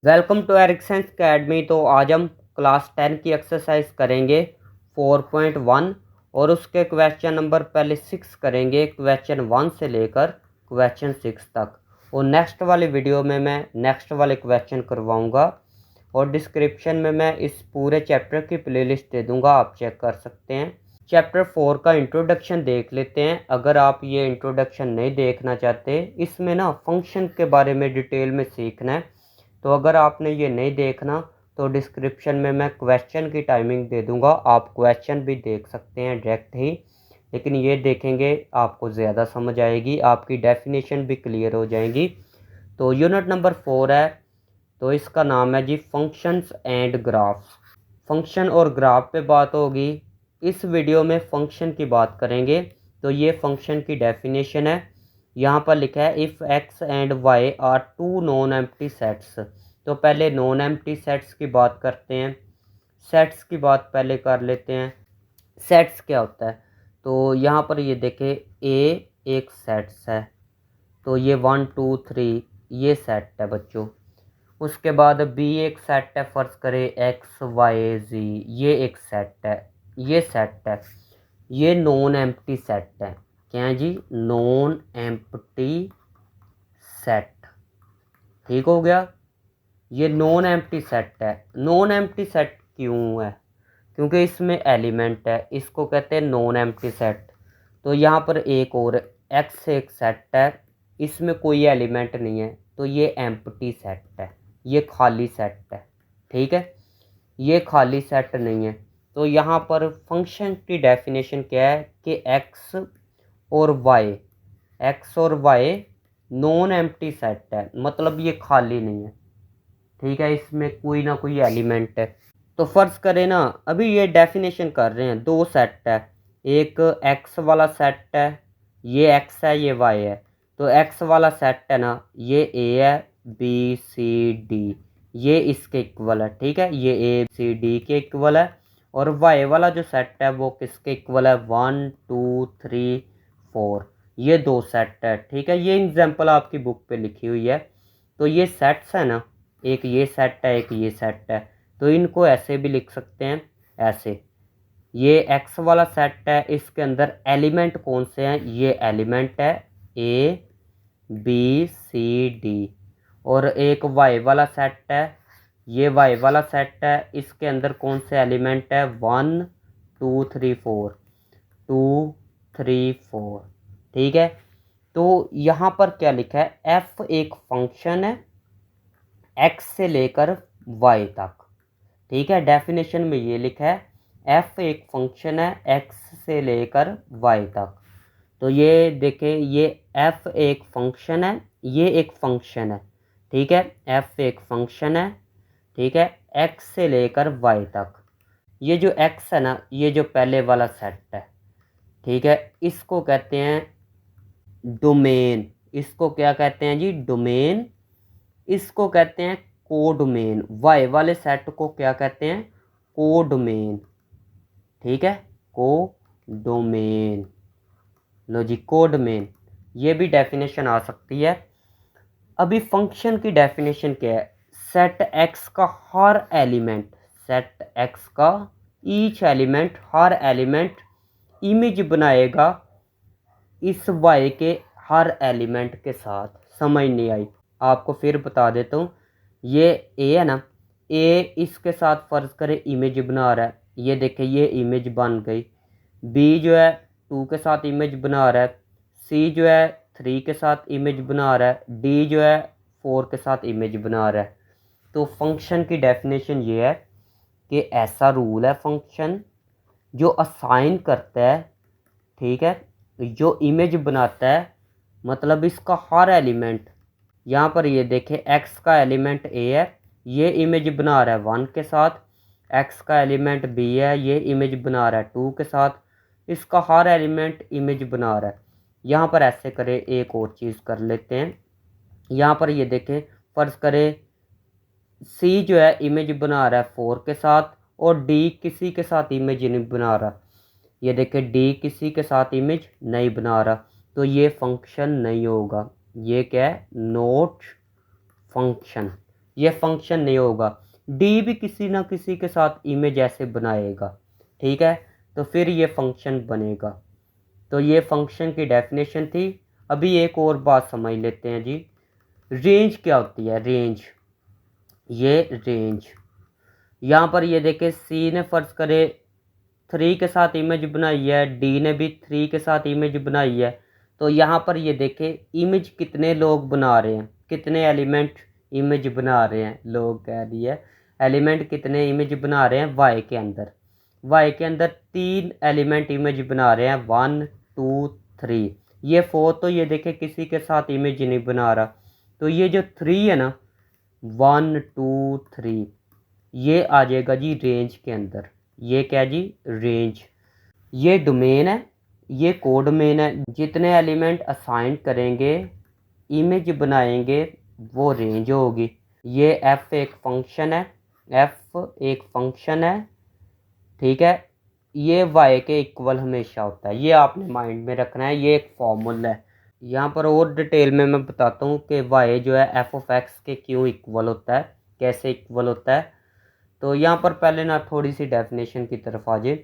Welcome to एरिक्संस academy. तो आज हम क्लास 10 की एक्सरसाइज करेंगे 4.1 और उसके क्वेश्चन नंबर पहले 6 करेंगे, क्वेश्चन 1 से लेकर क्वेश्चन 6 तक। और नेक्स्ट वाली वीडियो में मैं नेक्स्ट वाले क्वेश्चन करवाऊंगा और डिस्क्रिप्शन में मैं इस पूरे चैप्टर की प्लेलिस्ट दे दूंगा, आप चेक कर सकते हैं। चैप्टर 4 का इंट्रोडक्शन देख लेते हैं। अगर आप ये इंट्रोडक्शन नहीं देखना चाहते, इसमें ना फंक्शन के बारे में डिटेल में सीखना है, तो अगर आपने ये नहीं देखना तो डिस्क्रिप्शन में मैं क्वेश्चन की टाइमिंग दे दूंगा, आप क्वेश्चन भी देख सकते हैं डायरेक्ट ही, लेकिन ये देखेंगे आपको ज़्यादा समझ आएगी, आपकी डेफिनेशन भी क्लियर हो जाएगी। तो यूनिट नंबर 4 है, तो इसका नाम है जी फंक्शंस एंड ग्राफ्स। फंक्शन और ग्राफ पे बात होगी। इस वीडियो में फंक्शन की बात करेंगे। तो ये फंक्शन की डेफिनेशन है, यहाँ पर लिखा है if x and y are two non empty sets. तो पहले नॉन एम्प्टी सेट्स की बात करते हैं, सेट्स की बात पहले कर लेते हैं। सेट्स क्या होता है, तो यहाँ पर ये देखें, ए एक सेट्स है, तो ये 1 2 3 ये सेट है बच्चों। उसके बाद बी एक सेट है, फर्ज करें एक्स वाई जी, ये एक सेट है, ये सेट है, ये नॉन एम्प्टी सेट है। क्या है जी? Non empty set. ठीक हो गया, ये नॉन एम्प्टी सेट है। नॉन एम्प्टी सेट क्यों है? क्योंकि इसमें एलिमेंट है, इसको कहते हैं नॉन एम्प्टी सेट। तो यहाँ पर एक और एक्स एक सेट है, इसमें कोई एलिमेंट नहीं है, तो ये एम्प्टी सेट है, ये खाली सेट है। ठीक है, ये खाली सेट नहीं है। तो यहाँ पर फंक्शन की डेफिनेशन क्या है कि एक्स और वाई नॉन एम्प्टी सेट है, मतलब ये खाली नहीं है। ठीक है, इसमें कोई ना कोई एलिमेंट है। तो फर्ज करें ना, अभी ये डेफिनेशन कर रहे हैं, दो सेट है, एक एक्स वाला सेट है, ये एक्स है ये वाई है। तो एक्स वाला सेट है ना, ये ए है, बी सी डी, ये इसके इक्वल है। ठीक है, ये ए सी डी के इक्वल है। और वाई वाला जो सेट है वो किसके इक्वल है? 1 2 3 4, ये दो सेट है। ठीक है, ये एग्जांपल आपकी बुक पे लिखी हुई है। तो ये सेट्स है ना, एक ये सेट है एक ये सेट है, तो इनको ऐसे भी लिख सकते हैं, ऐसे। ये एक्स वाला सेट है, इसके अंदर एलिमेंट कौन से हैं? ये एलिमेंट है ए बी सी डी। और एक वाई वाला सेट है, ये वाई वाला सेट है, इसके अंदर कौन से एलिमेंट है? 1 2 3 4, 2 3 4। ठीक है, तो यहाँ पर क्या लिखा है? एफ एक फंक्शन है एक्स से लेकर वाई तक। ठीक है, डेफिनेशन में ये लिखा है एफ एक फंक्शन है एक्स से लेकर वाई तक। तो ये देखें, ये एफ एक फंक्शन है, ये एक फंक्शन है। ठीक है, एफ एक फंक्शन है, ठीक है, एक्स से लेकर वाई तक। ये जो एक्स है ना, ये जो पहले वाला सेट है, ठीक है, इसको कहते हैं डोमेन। इसको क्या कहते हैं जी? डोमेन। इसको कहते हैं कोडोमेन। वाई वाले सेट को क्या कहते हैं? कोडोमेन। ठीक है, कोडोमेन। लो जी, कोडोमेन, ये भी डेफिनेशन आ सकती है। अभी फंक्शन की डेफिनेशन क्या है? सेट एक्स का हर एलिमेंट, सेट एक्स का ईच एलिमेंट, हर एलिमेंट इमेज बनाएगा इस वाई के हर एलिमेंट के साथ। समझ नहीं आई? आपको फिर बता देता हूँ। ये ए है ना, ए इसके साथ फ़र्ज़ करें इमेज बना रहा है, ये देखें ये इमेज बन गई। बी जो है 2 के साथ इमेज बना रहा है, सी जो है 3 के साथ इमेज बना रहा है, डी जो है 4 के साथ इमेज बना रहा है। तो फंक्शन की डेफिनेशन ये है कि ऐसा रूल है फंक्शन जो असाइन करता है, ठीक है, जो इमेज बनाता है, मतलब इसका हर एलिमेंट, यहाँ पर ये देखें एक्स का एलिमेंट ए है, ये इमेज बना रहा है 1 के साथ। एक्स का एलिमेंट बी है, ये इमेज बना रहा है 2 के साथ। इसका हर एलिमेंट इमेज बना रहा है। यहाँ पर ऐसे करें, एक और चीज़ कर लेते हैं। यहाँ पर ये देखें, फ़र्ज़ करें सी जो है इमेज बना रहा है 4 के साथ और डी किसी के साथ इमेज नहीं बना रहा। ये देखें डी किसी के साथ इमेज नहीं बना रहा, तो ये फंक्शन नहीं होगा। ये क्या है? Not function. ये फंक्शन नहीं होगा। डी भी किसी ना किसी के साथ इमेज ऐसे बनाएगा, ठीक है, तो फिर ये फंक्शन बनेगा। तो ये फंक्शन की डेफिनेशन थी। अभी एक और बात समझ लेते हैं जी, रेंज क्या होती है। रेंज, ये रेंज यहाँ पर ये देखे सी ने फर्ज करे 3 के साथ इमेज बनाई है, डी ने भी 3 के साथ इमेज बनाई है। तो यहाँ पर ये देखे इमेज कितने लोग बना रहे हैं, कितने एलिमेंट इमेज बना रहे हैं, लोग कह रही है, एलिमेंट कितने इमेज बना रहे हैं वाई के अंदर। वाई के अंदर 3 एलिमेंट इमेज बना रहे हैं, 1 2 3। ये 4 तो ये देखे किसी के साथ इमेज नहीं बना रहा। तो ये जो 3 है ना, 1 2 3, ये आ जाएगा जी रेंज के अंदर। ये क्या जी, रेंज। ये डोमेन है, ये कोडोमेन है। जितने एलिमेंट असाइन करेंगे, इमेज बनाएंगे, वो रेंज होगी। ये एफ एक फंक्शन है, एफ एक फंक्शन है, ठीक है। ये वाई के इक्वल हमेशा होता है, ये आपने माइंड में रखना है, ये एक फॉर्मूला है। यहाँ पर और डिटेल में मैं बताता हूँ कि वाई जो है एफ ऑफ एक्स के क्यों इक्वल होता है, कैसे इक्वल होता है। तो यहाँ पर पहले ना थोड़ी सी डेफिनेशन की तरफ आ जाए।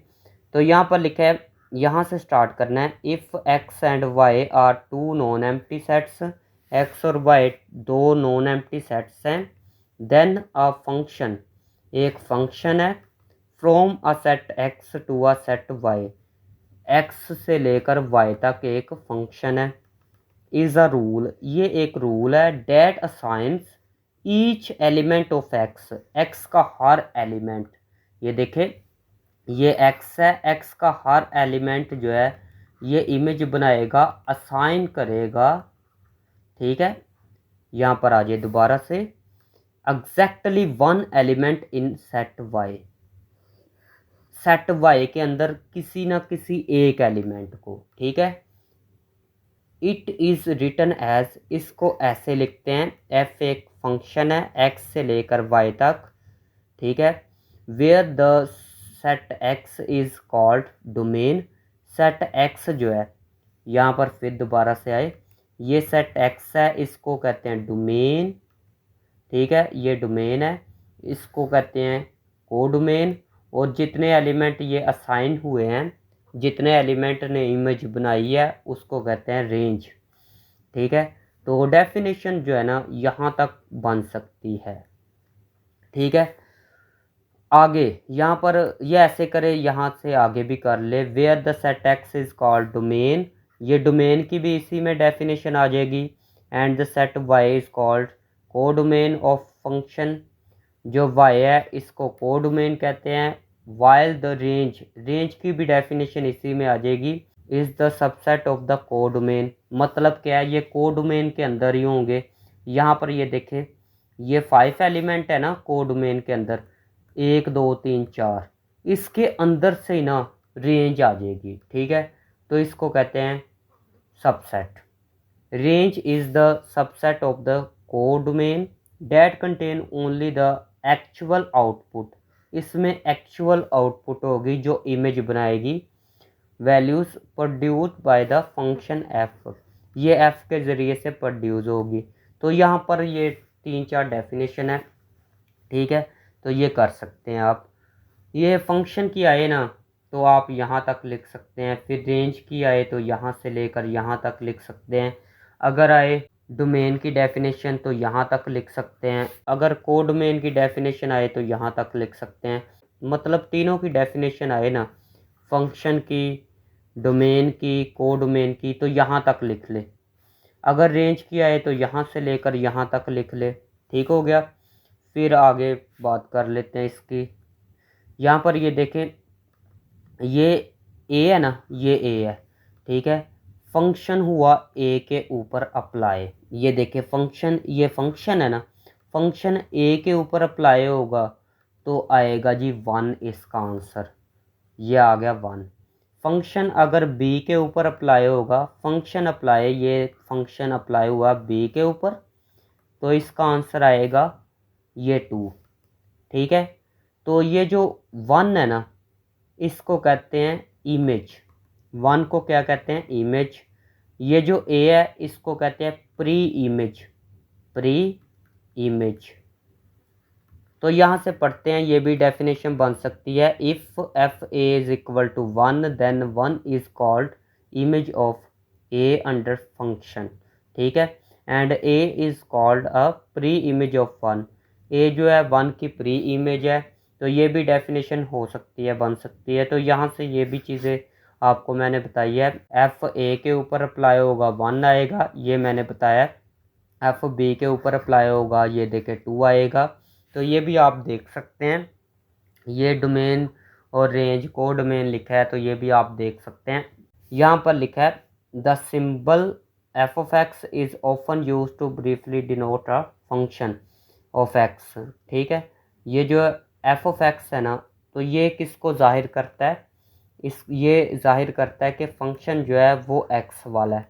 तो यहाँ पर लिखा है, यहाँ से स्टार्ट करना है। If x and y are 2 non empty sets, x और वाई 2 नॉन एम्प्टी सेट्स हैं, देन अ फंक्शन, एक फंक्शन है, from a set x to a set y, x से लेकर वाई तक एक फंक्शन है, इज़ अ रूल, ये एक रूल है, that assigns each element of x, x का हर एलिमेंट, ये देखे ये एक्स है, एक्स का हर एलिमेंट जो है ये इमेज बनाएगा, असाइन करेगा, ठीक है। यहाँ पर आ जाए दोबारा से, exactly 1 element in set y, set y के अंदर किसी ना किसी एक एलिमेंट को, ठीक है। इट इज़ रिटन एज, इसको ऐसे लिखते हैं, एफ एक फंक्शन है एक्स से लेकर वाई तक, ठीक है। Where the set x is called domain, set x जो है, यहाँ पर फिर दोबारा से आए, ये सेट एक्स है, इसको कहते हैं डोमेन, ठीक है, ये डोमेन है, इसको कहते हैं कोडोमेन। और जितने एलिमेंट ये असाइन हुए हैं, जितने एलिमेंट ने इमेज बनाई है, उसको कहते हैं रेंज, ठीक है। तो डेफिनेशन जो है ना यहाँ तक बन सकती है, ठीक है। आगे यहाँ पर ये ऐसे करे, यहाँ से आगे भी कर ले, where the set x is called domain, ये डोमेन की भी इसी में डेफिनेशन आ जाएगी। And the set y is called codomain of function, जो वाई है इसको कोडोमेन कहते हैं। वाइल द रेंज, रेंज की भी डेफिनेशन इसी में आ जाएगी, is the subset of the codomain, मतलब क्या है, ये कोडोमेन के अंदर ही होंगे। यहाँ पर ये देखें, ये 5 एलिमेंट है ना कोडोमेन के अंदर, 1 2 3 4, इसके अंदर से ही ना रेंज आ जाएगी, ठीक है। तो इसको कहते हैं subset. Range is the subset of the codomain that contain only the actual output, इसमें एक्चुअल आउटपुट होगी जो इमेज बनाएगी, values produce by the function F, ये एफ के ज़रिए से प्रोड्यूस होगी। तो यहाँ पर ये 3-4 डेफिनेशन है, ठीक है। तो ये कर सकते हैं आप। ये फंक्शन की आए ना तो आप यहाँ तक लिख सकते हैं, फिर रेंज की आए तो यहाँ से लेकर यहाँ तक लिख सकते हैं। अगर आए डोमेन की डेफिनेशन तो यहाँ तक लिख सकते हैं, अगर कोडोमेन की डेफिनेशन आए तो यहाँ तक लिख सकते हैं। मतलब तीनों की डेफिनेशन आए ना, फंक्शन की, डोमेन की, कोडोमेन की, तो यहाँ तक लिख ले। अगर रेंज की आए तो यहाँ से लेकर यहाँ तक लिख ले, ठीक हो गया। फिर आगे बात कर लेते हैं इसकी। यहाँ पर ये देखें, ये ए है ना, ये ए है, ठीक है। फंक्शन हुआ ए के ऊपर अप्लाई, ये देखें फंक्शन, ये फंक्शन है ना, फंक्शन ए के ऊपर अप्लाई होगा तो आएगा जी 1, इसका आंसर ये आ गया 1। फंक्शन अगर बी के ऊपर अप्लाई होगा, फंक्शन अप्लाई, ये फंक्शन अप्लाई हुआ बी के ऊपर, तो इसका आंसर आएगा ये 2, ठीक है। तो ये जो 1 है ना, इसको कहते हैं इमेज, 1 को क्या कहते हैं, इमेज। ये जो ए है इसको कहते हैं प्री इमेज, प्री इमेज, तो यहाँ से पढ़ते हैं, ये भी डेफिनेशन बन सकती है। If f a is equal to 1 then 1 is called image of a under function, ठीक है। And a is called a pre image of 1, a जो है 1 की प्री इमेज है। तो ये भी डेफिनेशन हो सकती है, बन सकती है। तो यहाँ से ये भी चीज़ें आपको मैंने बताई है। एफ ए के ऊपर अप्लाई होगा 1 आएगा, ये मैंने बताया। एफ बी के ऊपर अप्लाई होगा, ये देखें 2 आएगा। तो ये भी आप देख सकते हैं, ये डोमेन और रेंज को डोमेन लिखा है, तो ये भी आप देख सकते हैं। यहाँ पर लिखा है the symbol f of x is often use to briefly denote a function of x, ठीक है। ये जो एफ ऑफ एक्स है ना, तो ये किसको जाहिर करता है, ये जाहिर करता है कि फंक्शन जो है वो एक्स वाला है।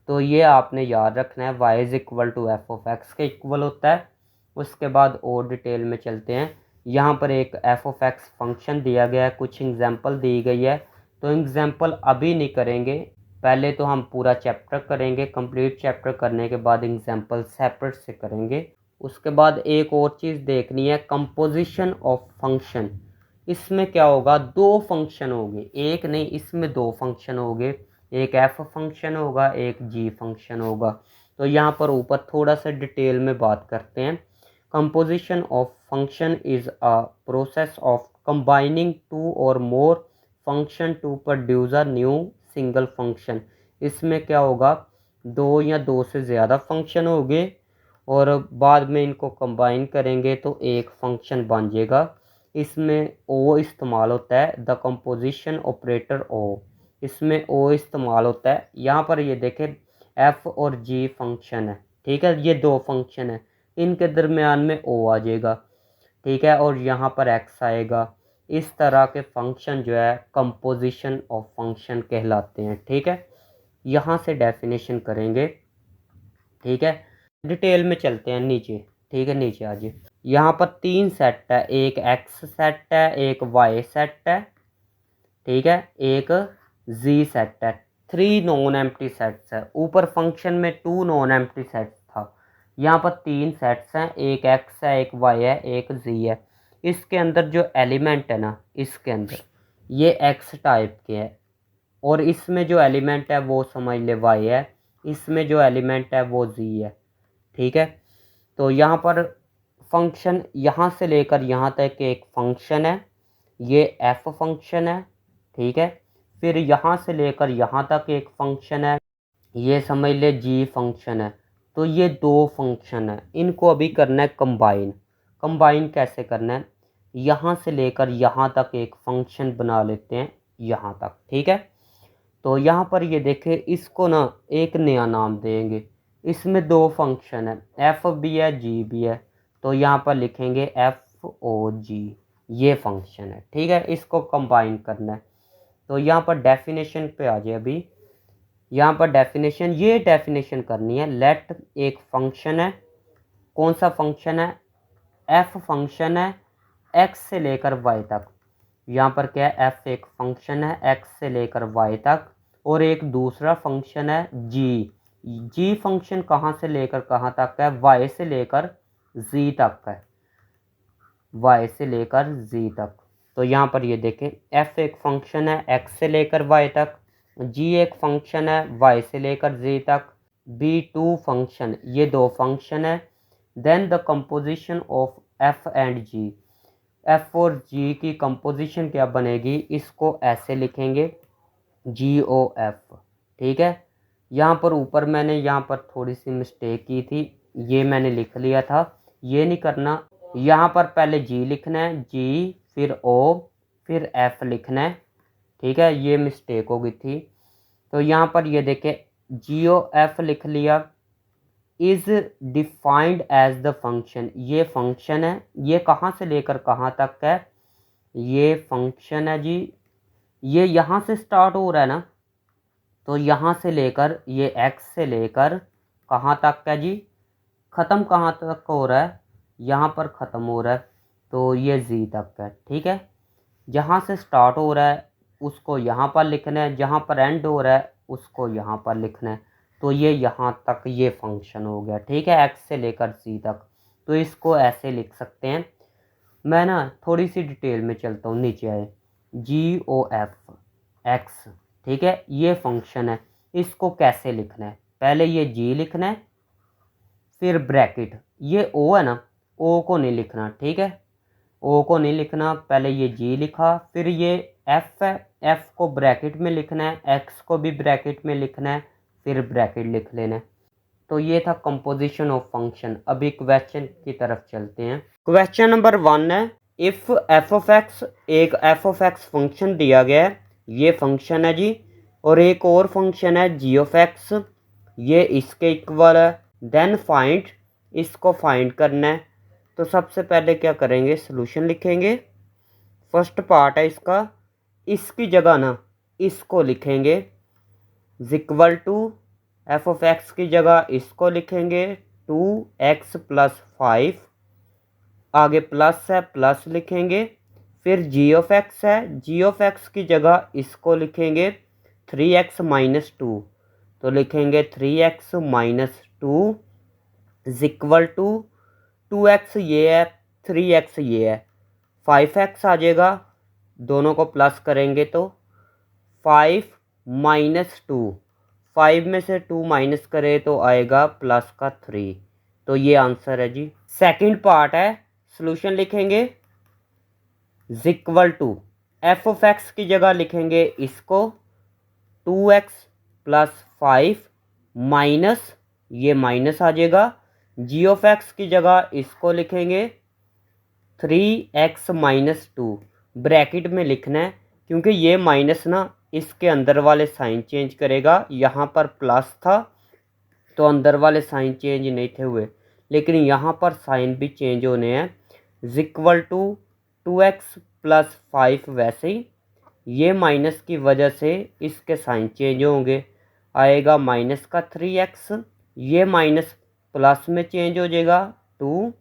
तो ये आपने याद रखना है, y is equal to f of x के इक्वल होता है। उसके बाद और डिटेल में चलते हैं। यहाँ पर एक एफ ऑफ एक्स फंक्शन दिया गया है, कुछ एग्जांपल दी गई है। तो एग्जांपल अभी नहीं करेंगे, पहले तो हम पूरा चैप्टर करेंगे। कंप्लीट चैप्टर करने के बाद एग्जांपल सेपरेट से करेंगे। उसके बाद एक और चीज़ देखनी है, कंपोजिशन ऑफ फंक्शन। इसमें क्या होगा, 2 फंक्शन होंगे, एक नहीं इसमें 2 फंक्शन होंगे। एक एफ फंक्शन होगा, एक जी फंक्शन होगा। तो यहाँ पर ऊपर थोड़ा सा डिटेल में बात करते हैं। Composition of function is a process of combining 2 और more function to produce a new single function. इसमें क्या होगा, 2 या 2 से ज़्यादा फंक्शन होंगे और बाद में इनको कंबाइन करेंगे तो एक फंक्शन बन जाएगा। इसमें ओ इस्तेमाल होता है, द कंपोजिशन ऑपरेटर ओ, इसमें ओ इस्तेमाल होता है। यहाँ पर ये देखें एफ और जी फंक्शन है, ठीक है। ये 2 फंक्शन है, इनके दरमियान में ओ आ जाएगा, ठीक है, और यहाँ पर एक्स आएगा। इस तरह के फंक्शन जो है कंपोजिशन ऑफ फंक्शन कहलाते हैं, ठीक है। यहाँ से डेफिनेशन करेंगे, ठीक है। डिटेल में चलते हैं नीचे, ठीक है, नीचे आ जाए। यहाँ पर 3 सेट है, एक एक्स सेट है, एक वाई सेट है, ठीक है, एक जी सेट है। 3 नॉन एम्प्टी सेट्स है। ऊपर फंक्शन में 2 नॉन एम्प्टी सेट्स था, यहाँ पर 3 सेट्स हैं, एक एक्स है, एक वाई है, एक जी है। इसके अंदर जो एलिमेंट है ना, इसके अंदर ये एक्स टाइप के है, और इसमें जो एलिमेंट है वो समझ ले वाई है, इसमें जो एलिमेंट है वो जी है, ठीक है। तो यहाँ पर फंक्शन यहाँ से लेकर यहाँ तक एक फंक्शन है, ये एफ फंक्शन है, ठीक है। फिर यहाँ से लेकर यहाँ तक एक फंक्शन है, ये समझ ले जी फंक्शन है। तो ये 2 फंक्शन है, इनको अभी करना है कंबाइन। कंबाइन कैसे करना है, यहाँ से लेकर यहाँ तक एक फंक्शन बना लेते हैं, यहाँ तक, ठीक है। तो यहाँ पर ये देखें, इसको ना एक नया नाम देंगे। इसमें 2 फंक्शन है, एफ भी है, जी भी है। तो यहाँ पर लिखेंगे एफ ओ जी, ये फंक्शन है, ठीक है। इसको कंबाइन करना है। तो यहाँ पर डेफिनेशन पे आ जाए अभी। यहाँ पर डेफिनेशन, ये डेफिनेशन करनी है। लेट एक फंक्शन है, कौन सा फंक्शन है, एफ फंक्शन है, एक्स से लेकर वाई तक। यहाँ पर क्या है, एफ एक फंक्शन है एक्स से लेकर वाई तक, और एक दूसरा फंक्शन है जी। जी फंक्शन कहाँ से लेकर कहाँ तक है, वाई से लेकर जी तक है, वाई से लेकर जी तक। तो यहाँ पर ये देखें, एफ एक फंक्शन है एक्स से लेकर वाई तक, जी एक फंक्शन है वाई से लेकर जी तक, बी 2 फंक्शन, ये 2 फंक्शन है। Then the composition of F and G, F और जी की कंपोजिशन क्या बनेगी, इसको ऐसे लिखेंगे जी ओ एफ, ठीक है। यहाँ पर ऊपर मैंने यहाँ पर थोड़ी सी मिस्टेक की थी, ये मैंने लिख लिया था, ये नहीं करना। यहाँ पर पहले जी लिखना है, जी फिर ओ फिर एफ लिखना है, ठीक है, ये मिस्टेक हो गई थी। तो यहाँ पर ये देखें, जी ओ एफ लिख लिया। Is defined as the function, ये फंक्शन है, ये कहाँ से लेकर कहाँ तक है, ये फंक्शन है जी। ये यहाँ से स्टार्ट हो रहा है ना, तो यहाँ से लेकर ये एक्स से लेकर कहाँ तक है जी, ख़त्म कहाँ तक हो रहा है, यहाँ पर ख़त्म हो रहा है, तो ये जी तक है, ठीक है। जहाँ से स्टार्ट हो रहा है उसको यहाँ पर लिखना है, जहाँ पर एंड हो रहा है उसको यहाँ पर लिखना है। तो ये यहाँ तक ये फंक्शन हो गया, ठीक है, एक्स से लेकर सी तक। तो इसको ऐसे लिख सकते हैं, मैं ना थोड़ी सी डिटेल में चलता हूँ, नीचे आए। GOF x, ठीक है, ये फंक्शन है। इसको कैसे लिखना है, पहले ये g लिखना है, फिर ब्रैकेट, ये o है ना, o को नहीं लिखना, ठीक है, o को नहीं लिखना, पहले ये g लिखा, फिर ये f है, f को ब्रैकेट में लिखना है, x को भी ब्रैकेट में लिखना है, फिर ब्रैकेट लिख लेना है। तो ये था कंपोजिशन ऑफ फंक्शन। अभी क्वेश्चन की तरफ चलते हैं। क्वेश्चन नंबर 1 है, इफ़ एफ ऑफ एक्स, एक एफ ऑफ एक्स फंक्शन दिया गया है, ये फंक्शन है जी, और एक और फंक्शन है जी ऑफ एक्स, ये इसके इक्वल है, देन फाइंड, इसको फाइंड करना है। तो सबसे पहले क्या करेंगे, सोल्यूशन लिखेंगे। फर्स्ट पार्ट है इसका, इसकी जगह ना इसको लिखेंगे, equal to, f of x की जगह इसको लिखेंगे 2x+5, आगे प्लस है, प्लस लिखेंगे। फिर जी ऑफ एक्स है, जी ऑफ एक्स की जगह इसको लिखेंगे 3x-2, तो लिखेंगे 3x-2 इक्वल टू 2x ये है, 3x ये है, 5x आ जाएगा, दोनों को प्लस करेंगे तो 5-2, 5 में से 2 माइनस करे तो आएगा प्लस का 3। तो ये आंसर है जी। सेकंड पार्ट है, सॉल्यूशन लिखेंगे equal to, f of x की जगह लिखेंगे इसको 2x+5 माइनस, ये माइनस आ जाएगा, जी ऑफ एक्स की जगह इसको लिखेंगे 3x-2, ब्रैकेट में लिखना है क्योंकि ये माइनस ना इसके अंदर वाले साइन चेंज करेगा। यहाँ पर प्लस था तो अंदर वाले साइन चेंज नहीं थे हुए, लेकिन यहाँ पर साइन भी चेंज होने हैं। इक्वल टू 2x+5, वैसे ही ये माइनस की वजह से इसके साइन चेंज होंगे, आएगा माइनस का 3x, ये माइनस प्लस में चेंज हो जाएगा 2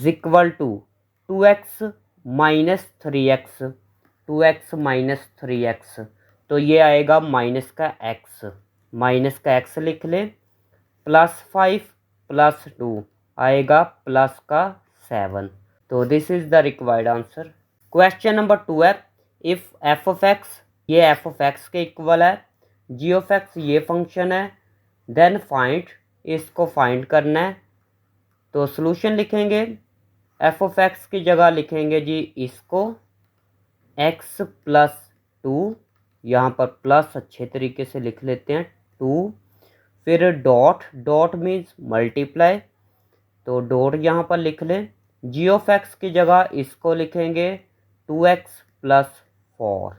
इक्वल टू 2x-3x, 2x-3x, तो ये आएगा माइनस का x, माइनस का x लिख ले, +5+2 आएगा प्लस का 7। तो this is the required answer. Question number 2 है, इफ एफ ऑफ एक्स, ये एफ ऑफ एक्स के इक्वल है, जी ऑफ एक्स ये फंक्शन है, देन फाइंड, इसको फाइंड करना है। तो सॉल्यूशन लिखेंगे, एफ ऑफ एक्स की जगह लिखेंगे जी इसको x+2, यहाँ पर प्लस अच्छे तरीके से लिख लेते हैं 2, फिर डॉट, डॉट मीन्स मल्टीप्लाई, तो डॉट यहाँ पर लिख लें। जी ऑफ एक्स की जगह इसको लिखेंगे 2x+4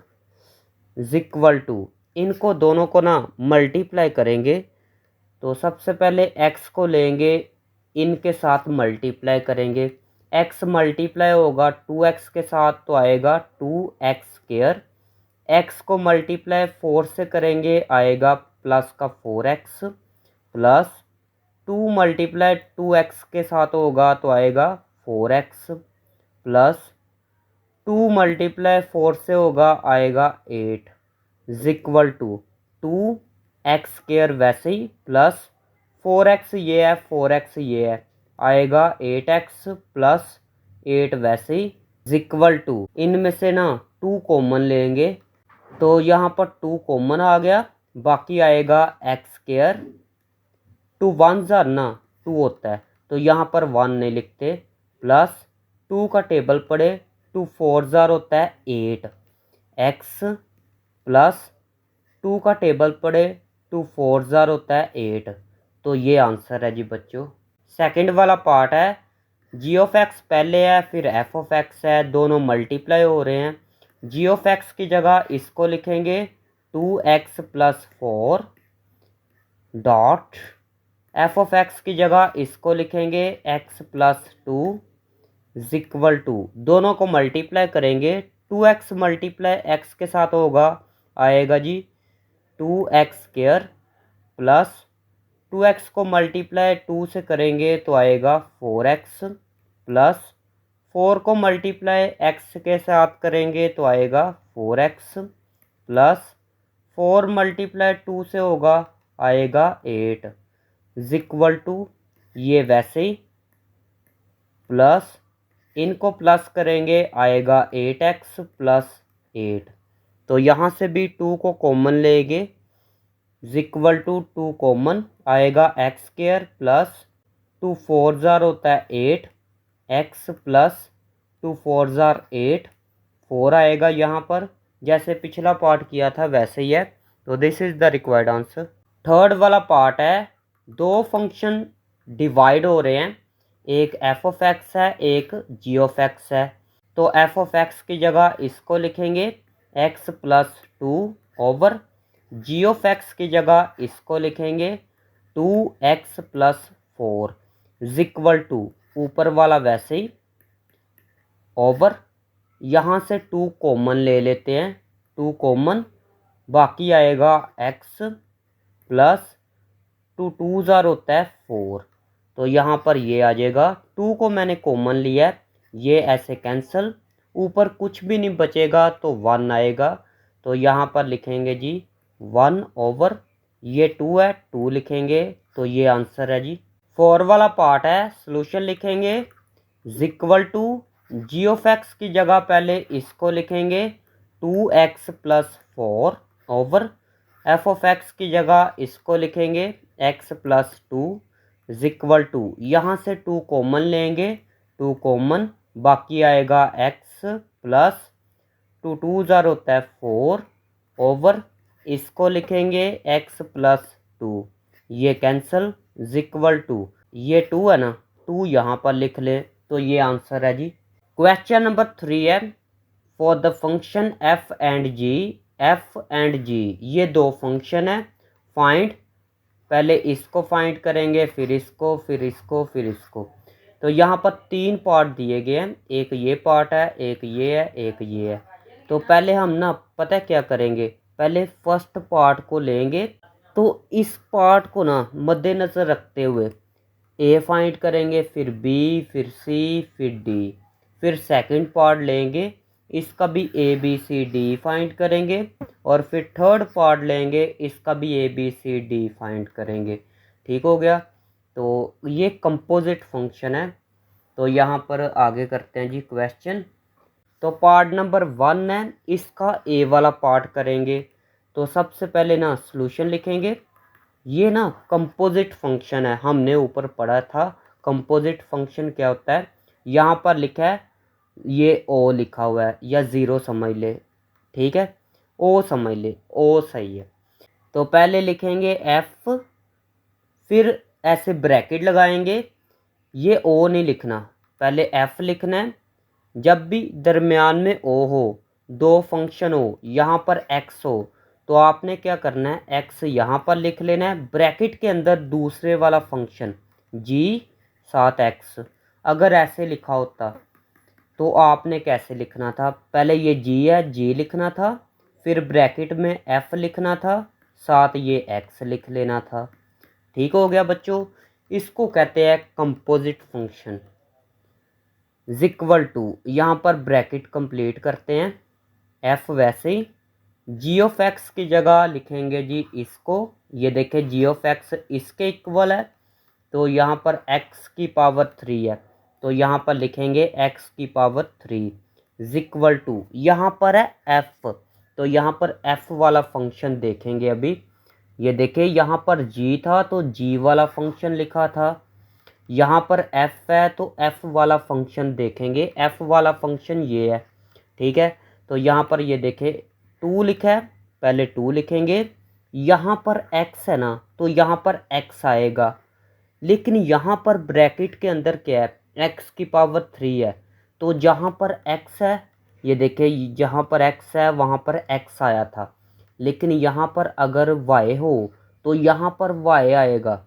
इक्वल टू, इनको दोनों को ना मल्टीप्लाई करेंगे। तो सबसे पहले x को लेंगे, इनके साथ मल्टीप्लाई करेंगे, x मल्टीप्लाई होगा 2x के साथ तो आएगा 2x², x को मल्टीप्लाई 4 से करेंगे आएगा प्लस का 4x, प्लस 2 मल्टीप्लाई 2x के साथ होगा तो आएगा 4x, प्लस 2 मल्टीप्लाई 4 से होगा आएगा 8 इक्वल टू 2x², वैसे ही प्लस 4x ये है, 4x ये है, आएगा 8x प्लस 8 वैसे ही इक्वल टू, इनमें से ना 2 कॉमन लेंगे, तो यहाँ पर 2 कॉमन आ गया, बाकी आएगा x², 2 1 जार ना 2 होता है तो यहाँ पर 1 नहीं लिखते, प्लस 2 का टेबल पड़े, 2 4 जार होता है 8 x, प्लस 2 का टेबल पड़े, 2 4 जार होता है 8। तो ये आंसर है जी बच्चों। सेकंड वाला पार्ट है, जी ऑफ एक्स पहले है, फिर एफ ऑफ एक्स है, दोनों मल्टीप्लाई हो रहे हैं। जी ऑफ एक्स की जगह इसको लिखेंगे 2x+4 dot, F of x की जगह इसको लिखेंगे x+2 इक्वल टू, दोनों को मल्टीप्लाई करेंगे, 2x मल्टीप्लाई x के साथ होगा आएगा जी 2x², प्लस 2x को मल्टीप्लाई 2 से करेंगे तो आएगा 4x, प्लस 4 को मल्टीप्लाई x के साथ करेंगे तो आएगा 4x, प्लस 4 मल्टीप्लाई 2 से होगा आएगा 8 इक्वल टू, ये वैसे ही प्लस इनको प्लस करेंगे आएगा 8x प्लस 8। तो यहाँ से भी 2 को कॉमन लेंगे इक्वल टू 2 कॉमन आएगा एक्स स्क्वायर प्लस 2 4 जार होता है 8 एक्स प्लस 2 4 जार 8 4 आएगा यहाँ पर, जैसे पिछला पार्ट किया था वैसे ही है। तो this is the required answer. Third वाला पार्ट है, दो फंक्शन डिवाइड हो रहे हैं, एक एफ ऑफ एक्स है एक जी ऑफ एक्स है। तो एफ ऑफ एक्स की जगह इसको लिखेंगे x plus 2 over g of x की जगह इसको लिखेंगे 2x प्लस 4 इक्वल टू ऊपर वाला वैसे ही ओवर यहाँ से 2 कॉमन ले लेते हैं 2 कॉमन, बाकी आएगा x प्लस 2 2 जार होता है 4। तो यहाँ पर ये आ जाएगा, 2 को मैंने कॉमन लिया है, ये ऐसे कैंसिल, ऊपर कुछ भी नहीं बचेगा तो 1 आएगा। तो यहाँ पर लिखेंगे जी 1 ओवर ये 2 है 2 लिखेंगे, तो ये आंसर है जी। 4 वाला पार्ट है, सोल्यूशन लिखेंगे equal to g of x की जगह पहले इसको लिखेंगे 2x plus 4 over f of x की जगह इसको लिखेंगे x प्लस 2 इक्वल टू यहाँ से 2 कॉमन लेंगे 2 कॉमन, बाकी आएगा x प्लस 2 2 जार होता है 4 ओवर इसको लिखेंगे x प्लस 2, ये कैंसिल इक्वल टू ये 2 है ना 2 यहाँ पर लिख ले, तो ये आंसर है जी। क्वेश्चन नंबर 3 है, for the function f and g ये दो फंक्शन है, फाइंड, पहले इसको फाइंड करेंगे फिर इसको फिर इसको फिर इसको। तो यहाँ पर 3 पार्ट दिए गए हैं, एक ये पार्ट है एक ये है एक ये है। तो पहले हम ना पता क्या करेंगे, पहले फर्स्ट पार्ट को लेंगे, तो इस पार्ट को ना मद्देनज़र रखते हुए ए फाइंड करेंगे फिर बी फिर सी फिर डी, फिर सेकंड पार्ट लेंगे इसका भी a b c d find करेंगे, और फिर थर्ड पार्ट लेंगे इसका भी a b c d find करेंगे। ठीक हो गया। तो ये कंपोजिट फंक्शन है। तो यहाँ पर आगे करते हैं जी क्वेश्चन। तो पार्ट नंबर 1 है, इसका ए वाला पार्ट करेंगे। तो सबसे पहले ना सॉल्यूशन लिखेंगे, ये ना कंपोजिट फंक्शन है, हमने ऊपर पढ़ा था कंपोजिट फंक्शन क्या होता है। यहाँ पर लिखा है ये ओ लिखा हुआ है या ज़ीरो समझ ले, ठीक है ओ समझ ले, ओ सही है। तो पहले लिखेंगे एफ, फिर ऐसे ब्रैकेट लगाएंगे, ये ओ नहीं लिखना, पहले एफ लिखना है। जब भी दरमियान में ओ हो, दो फंक्शन हो, यहाँ पर एक्स हो, तो आपने क्या करना है एक्स यहाँ पर लिख लेना है, ब्रैकेट के अंदर दूसरे वाला फंक्शन जी साथ एक्स। अगर ऐसे लिखा होता तो आपने कैसे लिखना था, पहले ये जी है जी लिखना था, फिर ब्रैकेट में एफ लिखना था, साथ ये एक्स लिख लेना था। ठीक हो गया बच्चों, इसको कहते हैं कंपोजिट फंक्शन। इक्वल टू यहाँ पर ब्रैकेट कंप्लीट करते हैं, एफ वैसे ही, जी ऑफ एक्स की जगह लिखेंगे जी इसको, ये देखें जी ऑफ एक्स इसके इक्वल है, तो यहाँ पर एक्स की पावर 3 है, तो यहाँ पर लिखेंगे एक्स की पावर 3 इक्वल टू यहाँ पर है एफ। तो यहाँ पर एफ वाला फंक्शन देखेंगे अभी, ये देखें यहाँ पर जी था तो जी वाला फंक्शन लिखा था, यहाँ पर एफ है तो एफ वाला फंक्शन देखेंगे, एफ वाला फंक्शन ये है। ठीक है, तो यहाँ पर ये देखें 2 लिखा है, पहले 2 लिखेंगे, यहाँ पर x है ना तो यहाँ पर x आएगा, लेकिन यहाँ पर ब्रैकेट के अंदर क्या है x की पावर 3 है, तो जहाँ पर x है ये देखें जहाँ पर x है वहाँ पर x आया था, लेकिन यहाँ पर अगर y हो तो यहाँ पर y आएगा,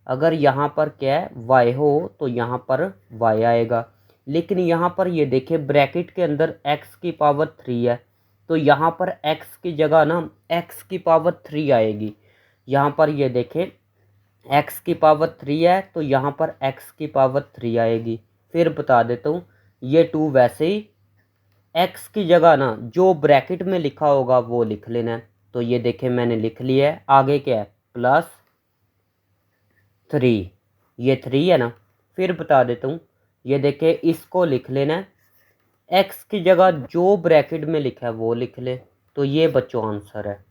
अगर यहाँ पर क्या है y हो तो यहाँ पर y आएगा, लेकिन यहाँ पर ये देखें ब्रैकेट के अंदर x की पावर 3 है, तो यहाँ पर x की जगह ना x की पावर 3 आएगी। यहाँ पर ये देखें x की पावर 3 है तो यहाँ पर x की पावर 3 आएगी। फिर बता देता हूँ, ये 2 वैसे ही x की जगह ना जो ब्रैकेट में लिखा होगा वो लिख लेना है। तो ये देखें मैंने लिख लिया है, आगे क्या है +3, ये 3 है ना। फिर बता देता हूँ ये देखिए इसको लिख लेना, एक्स की जगह जो ब्रैकेट में लिखा है वो लिख ले। तो ये बच्चों आंसर है।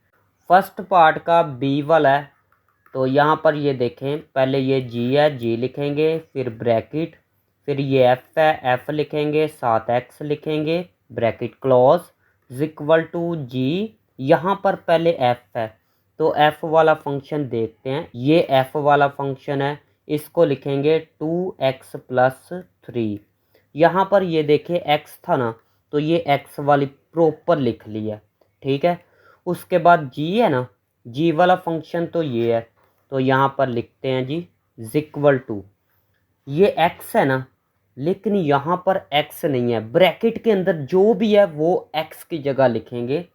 फर्स्ट पार्ट का बी वाला है, तो यहाँ पर ये देखें, पहले ये जी है, जी लिखेंगे, फिर ब्रैकेट, फिर ये एफ है, एफ लिखेंगे, साथ एक्स लिखेंगे, ब्रैकेट क्लोज इक्वल टू जी। यहाँ पर पहले एफ है, तो एफ वाला फंक्शन देखते हैं। ये एफ वाला फंक्शन है, इसको लिखेंगे 2x+3। यहाँ पर ये देखिए एक्स था ना, तो ये एक्स वाली प्रॉपर लिख ली है, ठीक है। उसके बाद जी है ना, जी वाला फंक्शन तो ये है, तो यहाँ पर लिखते हैं जी इक्वल टू, ये एक्स है ना, लेकिन यहाँ पर एक्स नहीं है, ब्रैकेट के अंदर जो भी है वो एक्स की जगह लिखेंगे।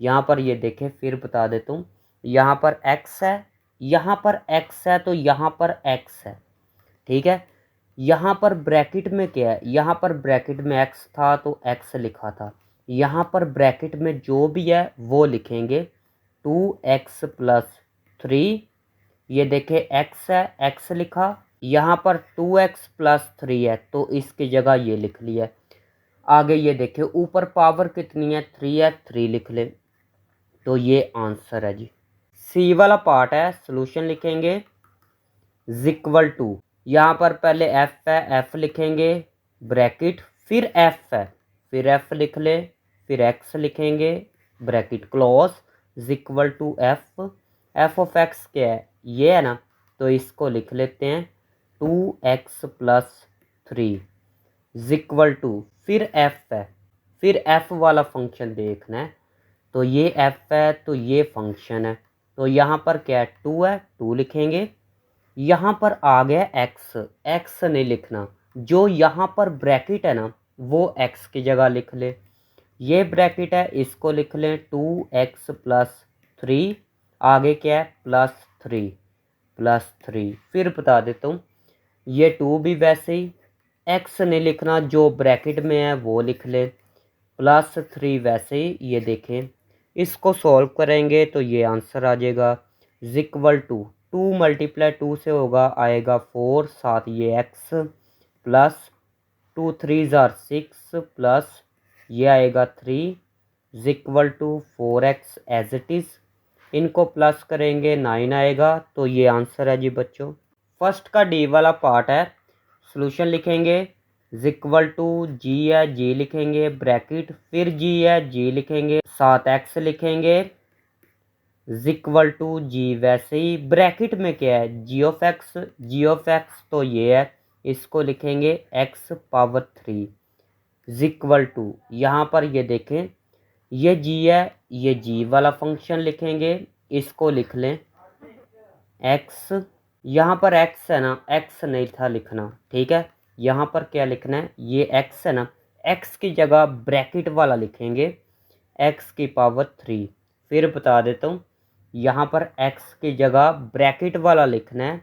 यहाँ पर ये देखें, फिर बता देता हूँ, यहाँ पर एक्स है, यहाँ पर एक्स है, तो यहाँ पर एक्स है, ठीक है। यहाँ पर ब्रैकेट में क्या है, यहाँ पर ब्रैकेट में एक्स था तो एक्स लिखा था, यहाँ पर ब्रैकेट में जो भी है वो लिखेंगे 2x+3। ये देखें एक्स है, एक्स लिखा, यहाँ पर 2x+3 है, तो इसकी जगह ये लिख लिया। आगे ये देखें ऊपर पावर कितनी है, 3 है, 3 लिख ले, तो ये आंसर है जी। सी वाला पार्ट है, सोल्यूशन लिखेंगे इक्वल टू, यहाँ पर पहले एफ है, एफ लिखेंगे, ब्रैकेट, फिर एफ है, फिर एफ लिख ले, फिर एक्स लिखेंगे, bracket close equal to f. F of x क्या है, ये है ना, तो इसको लिख लेते हैं 2x+3 इक्वल टू, फिर एफ है, फिर एफ वाला फंक्शन देखना है, तो ये एफ है, तो ये फंक्शन है, तो यहाँ पर क्या है, 2 है, 2 लिखेंगे। यहाँ पर आ गया एक्स, एक्स नहीं लिखना, जो यहाँ पर ब्रैकेट है ना वो एक्स की जगह लिख ले। ये ब्रैकेट है, इसको लिख लें 2x+3, आगे क्या है +3, फिर बता देता हूँ, ये 2 भी वैसे ही, एक्स नहीं लिखना, जो ब्रैकेट में है वो लिख ले, +3 वैसे ही। ये देखें, इसको सॉल्व करेंगे तो ये आंसर आ जाएगा इक्वल टू 2 × 2 से होगा, आएगा 4, साथ ये एक्स प्लस 2 3 6 प्लस ये आएगा 3 equal to 4x as it is. इनको प्लस करेंगे 9 आएगा, तो ये आंसर है जी बच्चों। फर्स्ट का डी वाला पार्ट है, सोल्यूशन लिखेंगे इक्वल टू, जी है, जी लिखेंगे, ब्रैकेट, फिर जी है, जी लिखेंगे, साथ एक्स लिखेंगे इक्वल टू जी, वैसे ही ब्रैकेट में क्या है जी of X, G of X तो ये है, इसको लिखेंगे x⁻³ इक्वल टू, यहाँ पर ये देखें, ये जी है, ये जी वाला फंक्शन लिखेंगे, इसको लिख लें एक्स, यहाँ पर एक्स है ना, एक्स नहीं था लिखना, ठीक है। यहाँ पर क्या लिखना है, ये एक्स है ना, एक्स की जगह ब्रैकेट वाला लिखेंगे x⁻³। फिर बता देता हूँ, यहाँ पर x की जगह ब्रैकेट वाला लिखना है,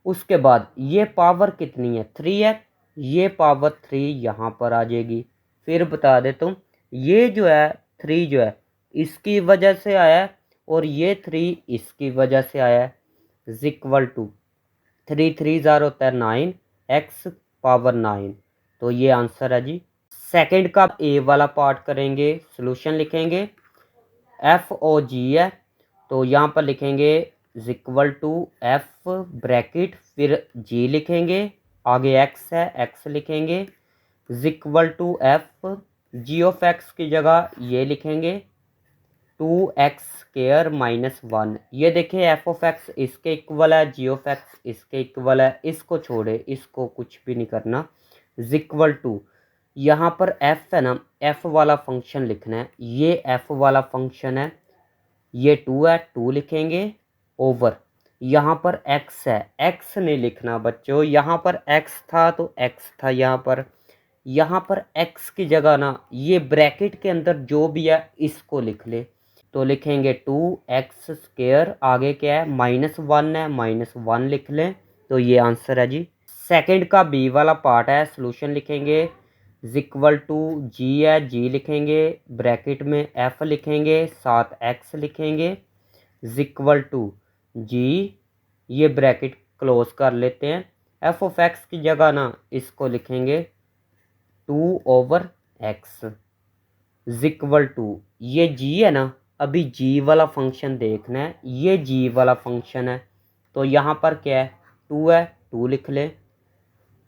उसके बाद ये पावर कितनी है 3 है, ये पावर 3 यहाँ पर आ जाएगी। फिर बता देता हूँ, ये जो है 3 जो है इसकी वजह से आया है, और ये 3 इसकी वजह से आया है इक्वल टू 3 3 होता है 9, x⁻9, तो ये आंसर है जी। सेकंड का ए वाला पार्ट करेंगे, सोल्यूशन लिखेंगे FOG है, तो यहाँ पर लिखेंगे इक्वल टू एफ ब्रैकेट, फिर जी लिखेंगे, आगे एक्स है, एक्स लिखेंगे equal to f, g of x की जगह ये लिखेंगे 2x² - 1। ये देखिए एफ ऑफ एक्स इसके इक्वल है, जी ऑफ एक्स इसके इक्वल है, इसको छोड़े, इसको कुछ भी नहीं करना इक्वल टू, यहाँ पर एफ है ना, एफ वाला फंक्शन लिखना है, ये एफ वाला फंक्शन है, ये 2 है, 2 लिखेंगे ओवर, यहाँ पर x है, x नहीं लिखना बच्चों, यहाँ पर x था तो x था, यहाँ पर x की जगह ना ये ब्रैकेट के अंदर जो भी है इसको लिख ले, तो लिखेंगे 2x², आगे क्या है -1 है, -1 लिख लें, तो ये आंसर है जी। सेकंड का बी वाला पार्ट है, सोल्यूशन लिखेंगे इक्वल टू, जी है, जी लिखेंगे, ब्रैकेट में एफ लिखेंगे, साथ एक्स लिखेंगे इक्वल टू जी, ये ब्रैकेट क्लोज कर लेते हैं, एफ ऑफ एक्स की जगह ना इसको लिखेंगे 2/x इक्वल टू, ये जी है ना, अभी जी वाला फंक्शन देखना है, ये जी वाला फंक्शन है तो यहाँ पर क्या है 2 है, 2 लिख लें।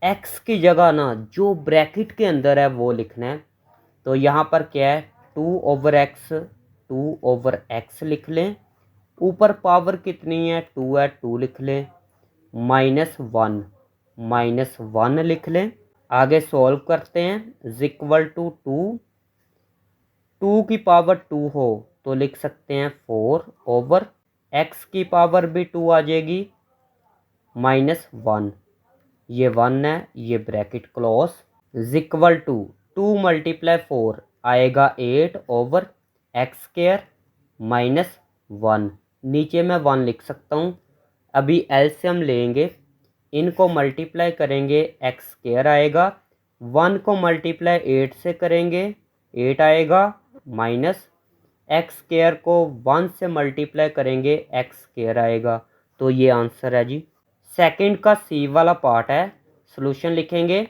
एक्स की जगह ना जो ब्रैकेट के अंदर है वो लिखना है, तो यहाँ पर क्या है 2/x, 2/x लिख लें। ऊपर पावर कितनी है 2 है, 2 लिख लें। -1, -1 लिख लें। आगे सॉल्व करते हैं इक्वल टू 2 की पावर 2 हो तो लिख सकते हैं 4/x की पावर भी 2 आ जाएगी, -1, ये 1 है, ये ब्रैकेट क्लोज इक्वल टू 2 × 4 आएगा 8/x², -1, नीचे मैं 1 लिख सकता हूँ। अभी एलसीएम लेंगे, इनको मल्टीप्लाई करेंगे x² आएगा, 1 को मल्टीप्लाई 8 से करेंगे 8 आएगा, माइनस x² को 1 से मल्टीप्लाई करेंगे x² आएगा। तो ये आंसर है जी। सेकंड का सी वाला पार्ट है, सॉल्यूशन लिखेंगे।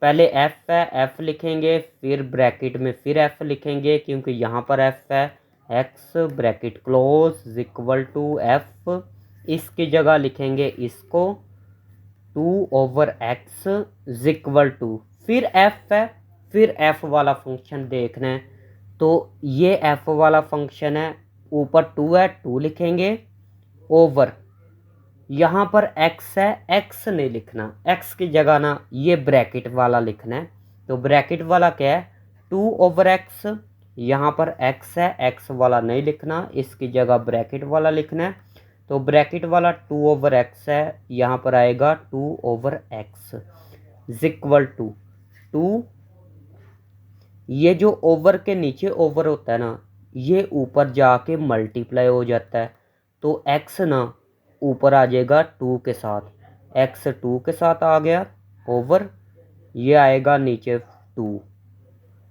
पहले f है, f लिखेंगे, फिर ब्रैकेट में फिर f लिखेंगे क्योंकि यहाँ पर f है, x bracket close equal to f, इसकी जगह लिखेंगे इसको 2/x इक्वल टू, फिर f है, फिर f वाला फंक्शन देखना है तो ये f वाला फंक्शन है, ऊपर 2 है, 2 लिखेंगे, ओवर यहाँ पर x है, x नहीं लिखना, x की जगह ना ये ब्रैकेट वाला लिखना है। तो ब्रैकेट वाला क्या है 2/x, यहाँ पर x है, x वाला नहीं लिखना, इसकी जगह ब्रैकेट वाला लिखना है। तो ब्रैकेट वाला 2/x है, यहाँ पर आएगा 2/x इक्वल टू 2, ये जो ओवर के नीचे ओवर होता है ना ये ऊपर जाके मल्टीप्लाई हो जाता है, तो x ना ऊपर आ जाएगा 2 के साथ, x 2 के साथ आ गया ओवर, ये आएगा नीचे 2।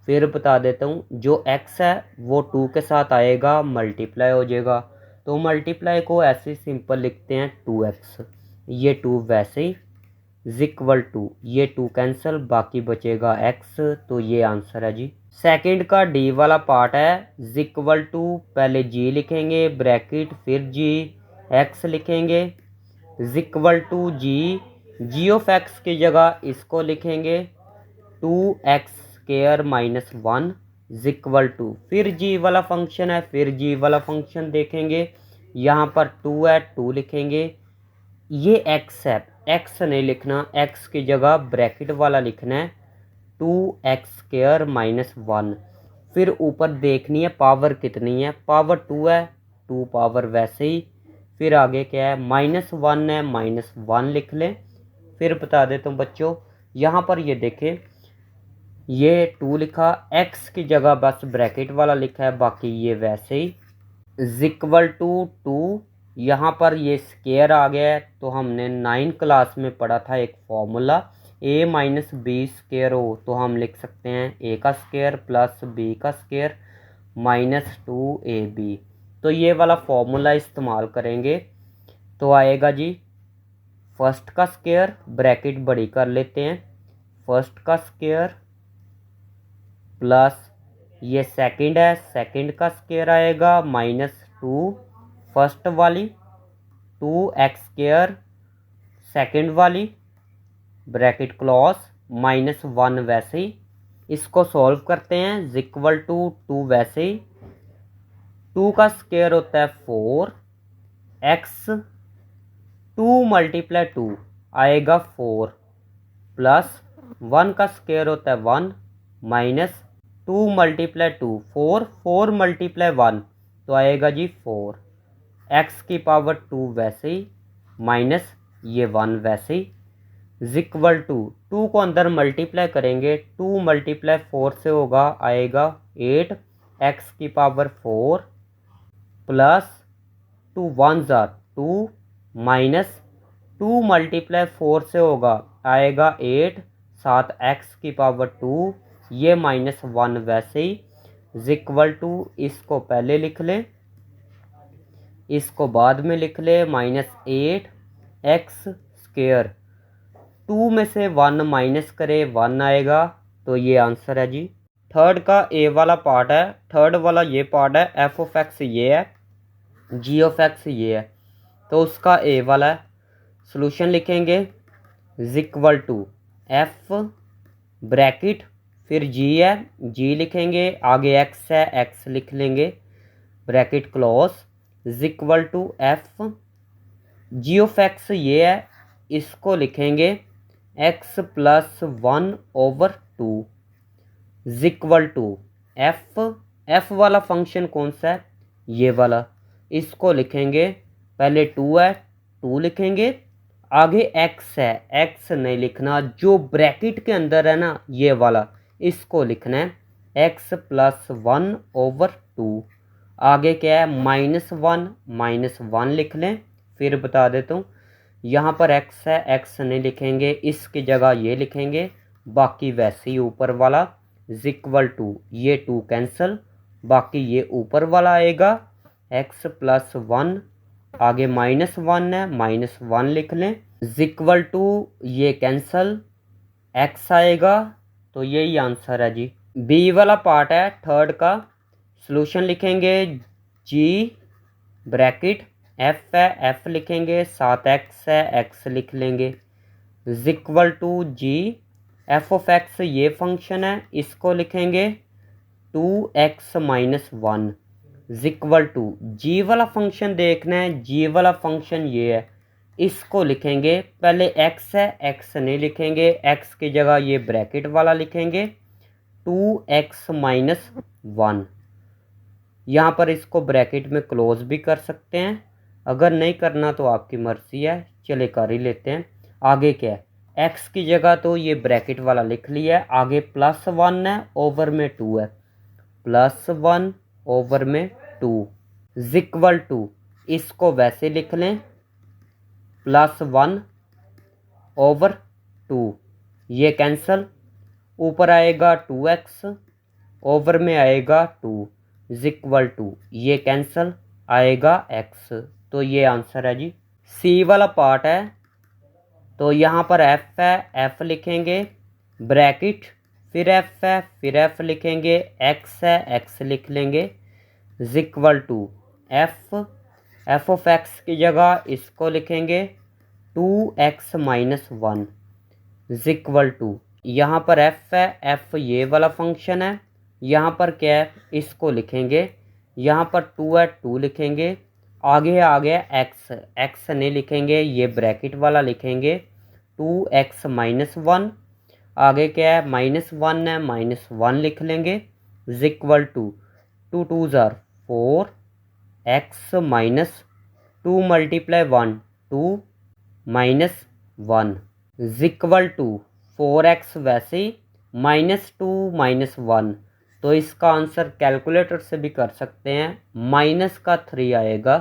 फिर बता देता हूँ, जो x है वो 2 के साथ आएगा मल्टीप्लाई हो जाएगा, तो मल्टीप्लाई को ऐसे सिंपल लिखते हैं 2x, ये 2 वैसे ही इक्वल टू, ये 2 कैंसिल, बाकी बचेगा x, तो ये आंसर है जी। सेकंड का डी वाला पार्ट है इक्वल टू, पहले g लिखेंगे ब्रैकेट, फिर g, x लिखेंगे equal to g of x की जगह इसको लिखेंगे 2x² -1 इक्वल टू, फिर g वाला फंक्शन है, फिर g वाला फंक्शन देखेंगे, यहाँ पर 2 है, 2 लिखेंगे, ये x है, x नहीं लिखना, x की जगह ब्रैकेट वाला लिखना है 2x² -1, फिर ऊपर देखनी है पावर कितनी है, पावर 2 है, 2 पावर वैसे ही, फिर आगे क्या है -1 है, -1 लिख लें। फिर बता देता हूँ बच्चों, यहाँ पर ये देखें, ये 2 लिखा, x की जगह बस ब्रैकेट वाला लिखा है, बाकी ये वैसे ही इक्वल टू 2, यहाँ पर ये स्केयर आ गया है, तो हमने 9 क्लास में पढ़ा था एक फॉर्मूला, a - b² हो तो हम लिख सकते हैं a का स्केयर प्लस b का स्केयर -2ab, तो ये वाला फॉर्मूला इस्तेमाल करेंगे तो आएगा जी फर्स्ट का स्केयर, ब्रैकेट बड़ी कर लेते हैं, फर्स्ट का स्केयर प्लस ये सेकंड है, सेकंड का स्केयर आएगा -2 फर्स्ट वाली, 2x² सेकंड वाली ब्रैकेट क्लोज, -1 वैसे ही। इसको सॉल्व करते हैं इक्वल टू 2 वैसे ही, 2 का स्केयर होता है 4, x 2 × 2 आएगा 4, प्लस 1 का स्केयर होता है 1, माइनस 2 × 2 4, 4 × 1 तो आएगा जी 4, x की पावर 2 वैसे ही, माइनस ये 1 वैसे ही इक्वल टू 2 को अंदर मल्टीप्लाई करेंगे, 2 × 4 से होगा, आएगा 8, x की पावर 4 प्लस 2 1 2 माइनस 2 × 4 से होगा, आएगा 8, 7 x की पावर 2, ये -1 वैसे ही इक्वल टू, इसको पहले लिख लें, इसको बाद में लिख ले, -8 x² 2 में से 1 माइनस करे 1 आएगा, तो ये आंसर है जी। थर्ड का ए वाला पार्ट है, थर्ड वाला ये पार्ट है, एफ ऑफ एक्स ये है, जी ऑफ एक्स ये है, तो उसका ए वाला है। सोल्यूशन लिखेंगे is equal to f bracket फिर जी है, जी लिखेंगे, आगे एक्स है, एक्स लिख लेंगे, bracket close is equal to f g of x ये है, इसको लिखेंगे x plus 1/2 is equal to f वाला फंक्शन कौन सा है, ये वाला, इसको लिखेंगे, पहले 2 है 2 लिखेंगे, आगे एक्स है, एक्स नहीं लिखना, जो ब्रैकेट के अंदर है ना ये वाला, इसको लिखना है एक्स प्लस 1/2। आगे क्या है, -1 लिख लें। फिर बता देता हूँ, यहाँ पर एक्स है, एक्स नहीं लिखेंगे, इसकी जगह ये लिखेंगे, बाकी वैसे ही ऊपर वाला इज इक्वल टू ये 2 कैंसिल, बाकी ये ऊपर वाला आएगा एक्स प्लस 1, आगे -1 है, -1 लिख लें, इज इक्वल टू ये कैंसिल, एक्स आएगा, तो यही आंसर है जी। बी वाला पार्ट है थर्ड का, सॉल्यूशन लिखेंगे जी ब्रैकेट एफ है, एफ लिखेंगे, साथ एक्स है, एक्स लिख लेंगे, is equal to g f of x ये फंक्शन है, इसको लिखेंगे 2x - 1 इज इक्वल टू जी वाला फंक्शन देखना है, जी वाला फंक्शन ये है, इसको लिखेंगे, पहले x है, x नहीं लिखेंगे, x की जगह ये ब्रैकेट वाला लिखेंगे 2x - 1। यहाँ पर इसको ब्रैकेट में क्लोज भी कर सकते हैं, अगर नहीं करना तो आपकी मर्जी है, चले कर ही लेते हैं। आगे क्या है, x की जगह तो ये ब्रैकेट वाला लिख लिया है, आगे +1 है, ओवर में 2 है, +1 ओवर में 2 इज इक्वल टू, इसको वैसे लिख लें +1 ओवर 2, ये कैंसल, ऊपर आएगा 2x, ओवर में आएगा 2 इज इक्वल टू ये कैंसल, आएगा x, तो ये आंसर है जी। सी वाला पार्ट है, तो यहाँ पर f है, f लिखेंगे, ब्रैकेट फिर f है, फिर f लिखेंगे, x है, x लिख लेंगे, is equal to f of x की जगह इसको लिखेंगे 2x - 1 इज इक्वल टू, यहाँ पर f है, f ये वाला फंक्शन है, यहाँ पर क्या है, इसको लिखेंगे, यहाँ पर 2 है, 2 लिखेंगे, आगे आ गया x, x नहीं लिखेंगे, ये ब्रैकेट वाला लिखेंगे 2x - 1, आगे क्या है, -1 है, -1 लिख लेंगे, is equal to 2 2s are 4, x - 2 × 1 2 - 1 is equal to 4x, वैसे ही -2 - 1, तो इसका आंसर कैलकुलेटर से भी कर सकते हैं, -3 आएगा,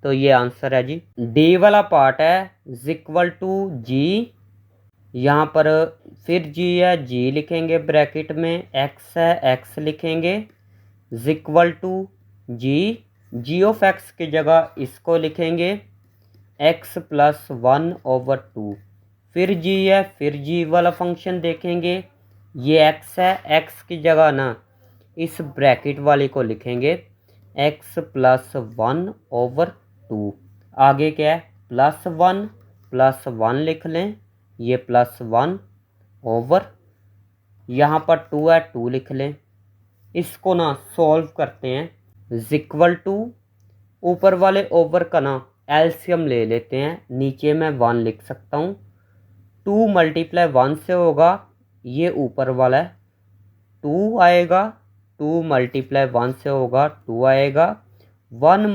तो ये आंसर है जी। डी वाला पार्ट है इज इक्वल टू जी, यहाँ पर फिर जी है, जी लिखेंगे ब्रैकेट में, एक्स है, एक्स लिखेंगे, is equal to g of x की जगह इसको लिखेंगे x प्लस 1/2, फिर जी है, फिर जी वाला फंक्शन देखेंगे, ये x है, x की जगह ना इस ब्रैकेट वाले को लिखेंगे x प्लस 1/2, आगे क्या है, +1 लिख लें, ये +1 ओवर, यहाँ पर 2 है, 2 लिख लें, इसको ना सॉल्व करते हैं, इज इक्वल टू ऊपर वाले ओवर का ना एलसीएम ले लेते हैं, नीचे मैं 1 लिख सकता हूँ, 2 × 1 से होगा, ये ऊपर वाला है 2 आएगा, 2 × 1 से होगा 2 आएगा, 1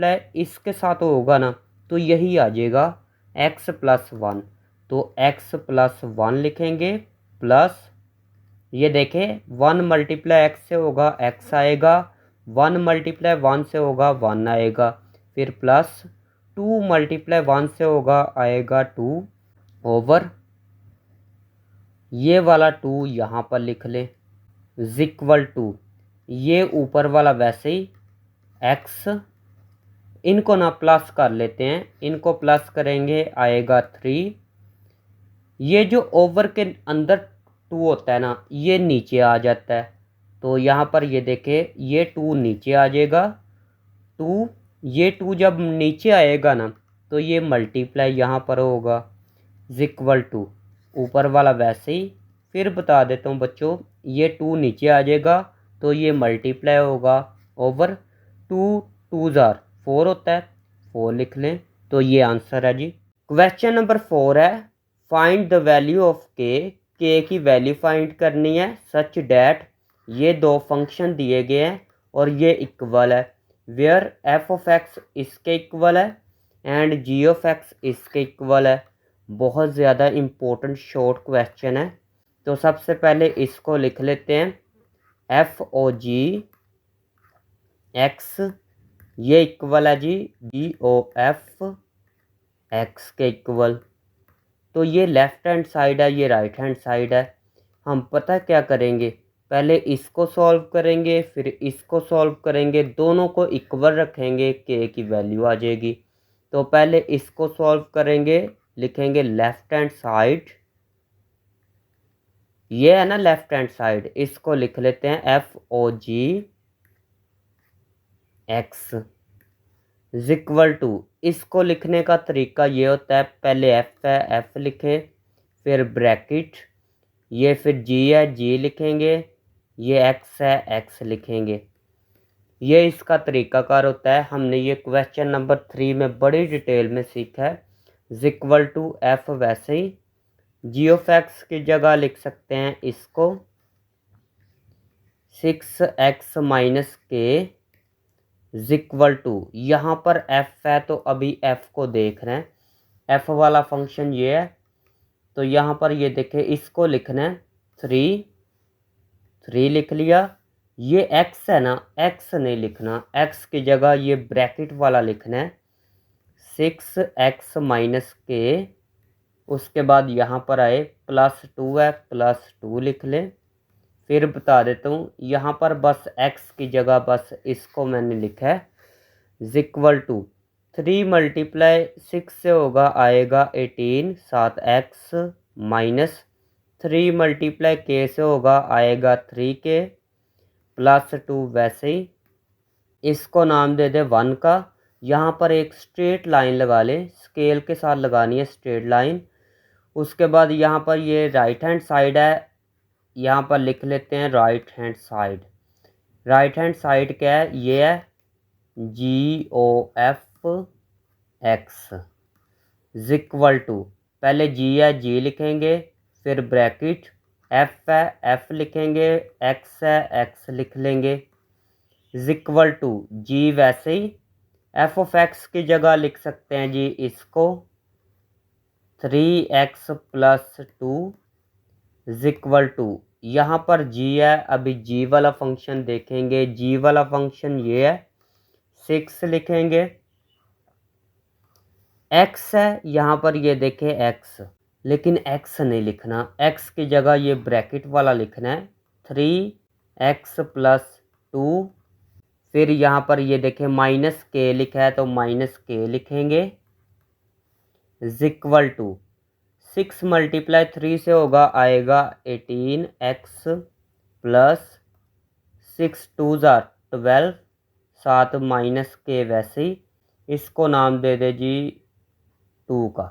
× इसके साथ होगा ना तो यही आ जाएगा x प्लस 1, तो x प्लस 1 लिखेंगे, प्लस ये देखें 1 × x से होगा x आएगा, 1 × 1 से होगा 1 आएगा, फिर प्लस 2 × 1 से होगा आएगा 2 ओवर, ये वाला 2 यहाँ पर लिख लें, इज इक्वल टू ये ऊपर वाला वैसे ही x, इनको ना प्लस कर लेते हैं, इनको प्लस करेंगे आएगा 3 ये जो ओवर के अंदर 2 होता है ना, ये नीचे आ जाता है। तो यहाँ पर ये देखें, ये 2 नीचे आ जाएगा। 2, ये 2 जब नीचे आएगा ना, तो ये मल्टीप्लाई यहाँ पर होगा इक्वल टू ऊपर वाला वैसे ही। फिर बता देता हूँ बच्चों, ये 2 नीचे आ जाएगा तो ये मल्टीप्लाई होगा ओवर 2, 2 जार 4 होता है, 4 लिख लें। तो ये आंसर है जी। क्वेश्चन नंबर 4 है, फाइंड द वैल्यू ऑफ के की वैल्यू फाइंड करनी है सच डैट, ये दो फंक्शन दिए गए हैं और ये इक्वल है, वेयर एफ ऑफ एक्स इसके इक्वल है एंड जी ऑफ एक्स इसके इक्वल है। बहुत ज़्यादा इम्पोर्टेंट शॉर्ट क्वेश्चन है। तो सबसे पहले इसको लिख लेते हैं, एफ ओ जी एक्स ये इक्वल है जी जी ओ एफ एक्स के इक्वल। तो ये लेफ़्ट हैंड साइड है, ये राइट हैंड साइड है। हम पता क्या करेंगे, पहले इसको सॉल्व करेंगे फिर इसको सॉल्व करेंगे, दोनों को इक्वल रखेंगे, के की वैल्यू आ जाएगी। तो पहले इसको सॉल्व करेंगे, लिखेंगे लेफ़्ट हैंड साइड, ये है ना लेफ़्ट हैंड साइड, इसको लिख लेते हैं f o g x equal to. इसको लिखने का तरीका ये होता है, पहले एफ है एफ लिखे, फिर ब्रैकेट, ये फिर जी है जी लिखेंगे, ये एक्स है एक्स लिखेंगे। ये इसका तरीकाकार होता है। हमने ये क्वेश्चन नंबर 3 में बड़ी डिटेल में सीखा है। इक्वल टू एफ वैसे ही जी ऑफ एक्स की जगह लिख सकते हैं इसको 6x माइनस के इक्वल टू, यहाँ पर f है तो अभी f को देख रहे हैं, f वाला फंक्शन ये है। तो यहाँ पर ये देखें, इसको लिखना है 3 लिख लिया। ये x है ना, x नहीं लिखना, x की जगह ये ब्रैकेट वाला लिखना है 6x माइनस के, उसके बाद यहाँ पर आए +2 है +2 लिख लें। फिर बता देता हूँ, यहाँ पर बस x की जगह बस इसको मैंने लिखा है इक्वल टू 3 मल्टीप्लाई 6 से होगा आएगा 18 7x माइनस 3 मल्टीप्लाई के से होगा आएगा 3k +2 वैसे ही। इसको नाम दे दे 1 का। यहाँ पर एक स्ट्रेट लाइन लगा ले, स्केल के साथ लगानी है स्ट्रेट लाइन। उसके बाद यहाँ पर ये राइट हैंड साइड है, यहाँ पर लिख लेते हैं right hand side. Right hand side क्या है, ये है G O F X equal to, पहले जी है जी लिखेंगे, फिर ब्रैकेट, एफ है एफ लिखेंगे, एक्स है एक्स लिख लेंगे इक्वल टू जी वैसे ही एफ ऑफ एक्स की जगह लिख सकते हैं जी इसको 3x + 2 इक्वल टू, यहाँ पर g है, अभी g वाला फंक्शन देखेंगे, g वाला फंक्शन ये है 6 लिखेंगे। x है, यहाँ पर ये देखें x, लेकिन x नहीं लिखना, x की जगह ये ब्रैकेट वाला लिखना है 3x + 2। फिर यहाँ पर ये देखें -k लिखा है तो -k लिखेंगे इक्वल टू 6 मल्टीप्लाई 3 से होगा आएगा 18x + 6 2 जार 12 7 -k वैसे ही। इसको नाम दे दे जी 2 का।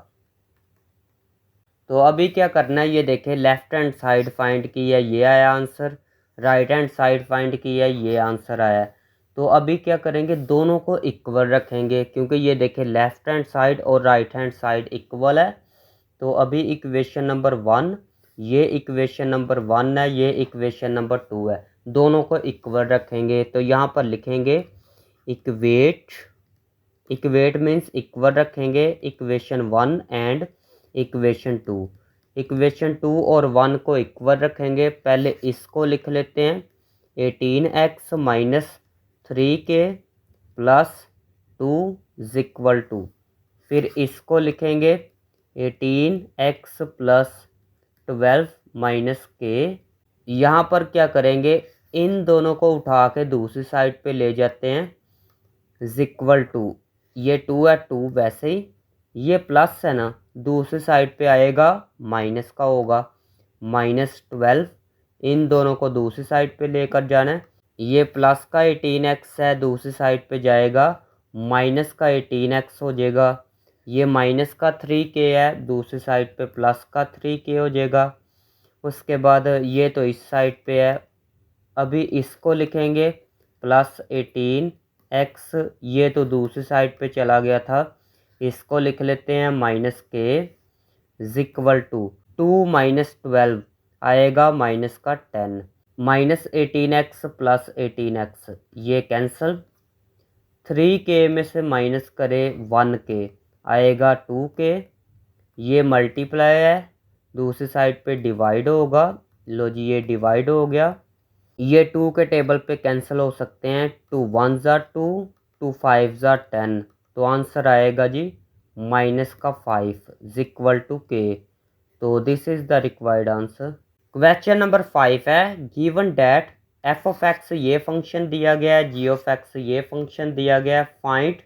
तो अभी क्या करना है, ये देखें लेफ़्ट हैंड साइड फाइंड की है, ये आया answer, right hand side find की है, ये आंसर आया है। तो अभी क्या करेंगे, दोनों को इक्वल रखेंगे, क्योंकि ये देखें लेफ़्ट हैंड साइड और राइट हैंड साइड इक्वल है। तो अभी इक्वेशन नंबर 1, ये इक्वेशन नंबर 1 है, ये इक्वेशन नंबर 2 है, दोनों को इक्वल रखेंगे। तो यहाँ पर लिखेंगे इक्वेट मीन्स इक्वल रखेंगे इक्वेशन 1 एंड इक्वेशन 2। इक्वेशन 2 और 1 को इक्वल रखेंगे, पहले इसको लिख लेते हैं 18x minus 3k + 2 equal to, फिर इसको लिखेंगे 18x + 12 -k। यहाँ पर क्या करेंगे, इन दोनों को उठा के दूसरी साइड पे ले जाते हैं इक्वल टू, ये 2 है 2 वैसे ही, ये प्लस है ना, दूसरी साइड पे आएगा माइनस का होगा, -12। इन दोनों को दूसरी साइड पे लेकर जाना है। ये प्लस का 18x है, दूसरी साइड पे जाएगा माइनस का 18x हो जाएगा। ये माइनस का 3k है, दूसरी साइड पे प्लस का 3k हो जाएगा। उसके बाद ये तो इस साइड पे है, अभी इसको लिखेंगे +18x। ये तो दूसरी साइड पे चला गया था, इसको लिख लेते हैं -k इक्वल टू 2 - 12 आएगा -10। -18x + 18x ये कैंसल। 3k में से माइनस करें 1k आएगा 2k। ये मल्टीप्लाई है, दूसरी साइड पे डिवाइड होगा। लो जी, ये डिवाइड हो गया। ये 2 के टेबल पे कैंसिल हो सकते हैं। 2 1 ज़ा 2, 2 5 ज़ा 10। तो आंसर आएगा जी -5 इक्वल टू k। तो this is the required answer. Question number 5 है, गिवन डैट f(x) ये फंक्शन दिया गया है, g(x) ये फंक्शन दिया गया है। फाइंड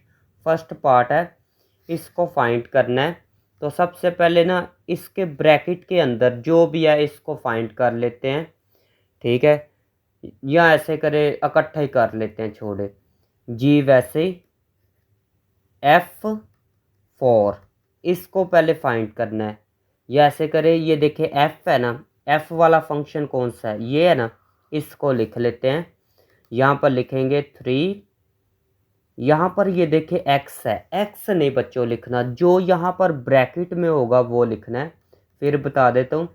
फर्स्ट पार्ट है, इसको फाइंड करना है। तो सबसे पहले ना इसके ब्रैकेट के अंदर जो भी है इसको फाइंड कर लेते हैं, ठीक है। या ऐसे करे, इकट्ठा ही कर लेते हैं, छोड़े जी। वैसे f4 इसको पहले फाइंड करना है। या ऐसे करे, ये देखे f है ना, f वाला फंक्शन कौन सा है, ये है ना, इसको लिख लेते हैं। यहाँ पर लिखेंगे 3। यहाँ पर ये देखे x है, x नहीं बच्चों लिखना, जो यहाँ पर ब्रैकेट में होगा वो लिखना है। फिर बता देता हूँ,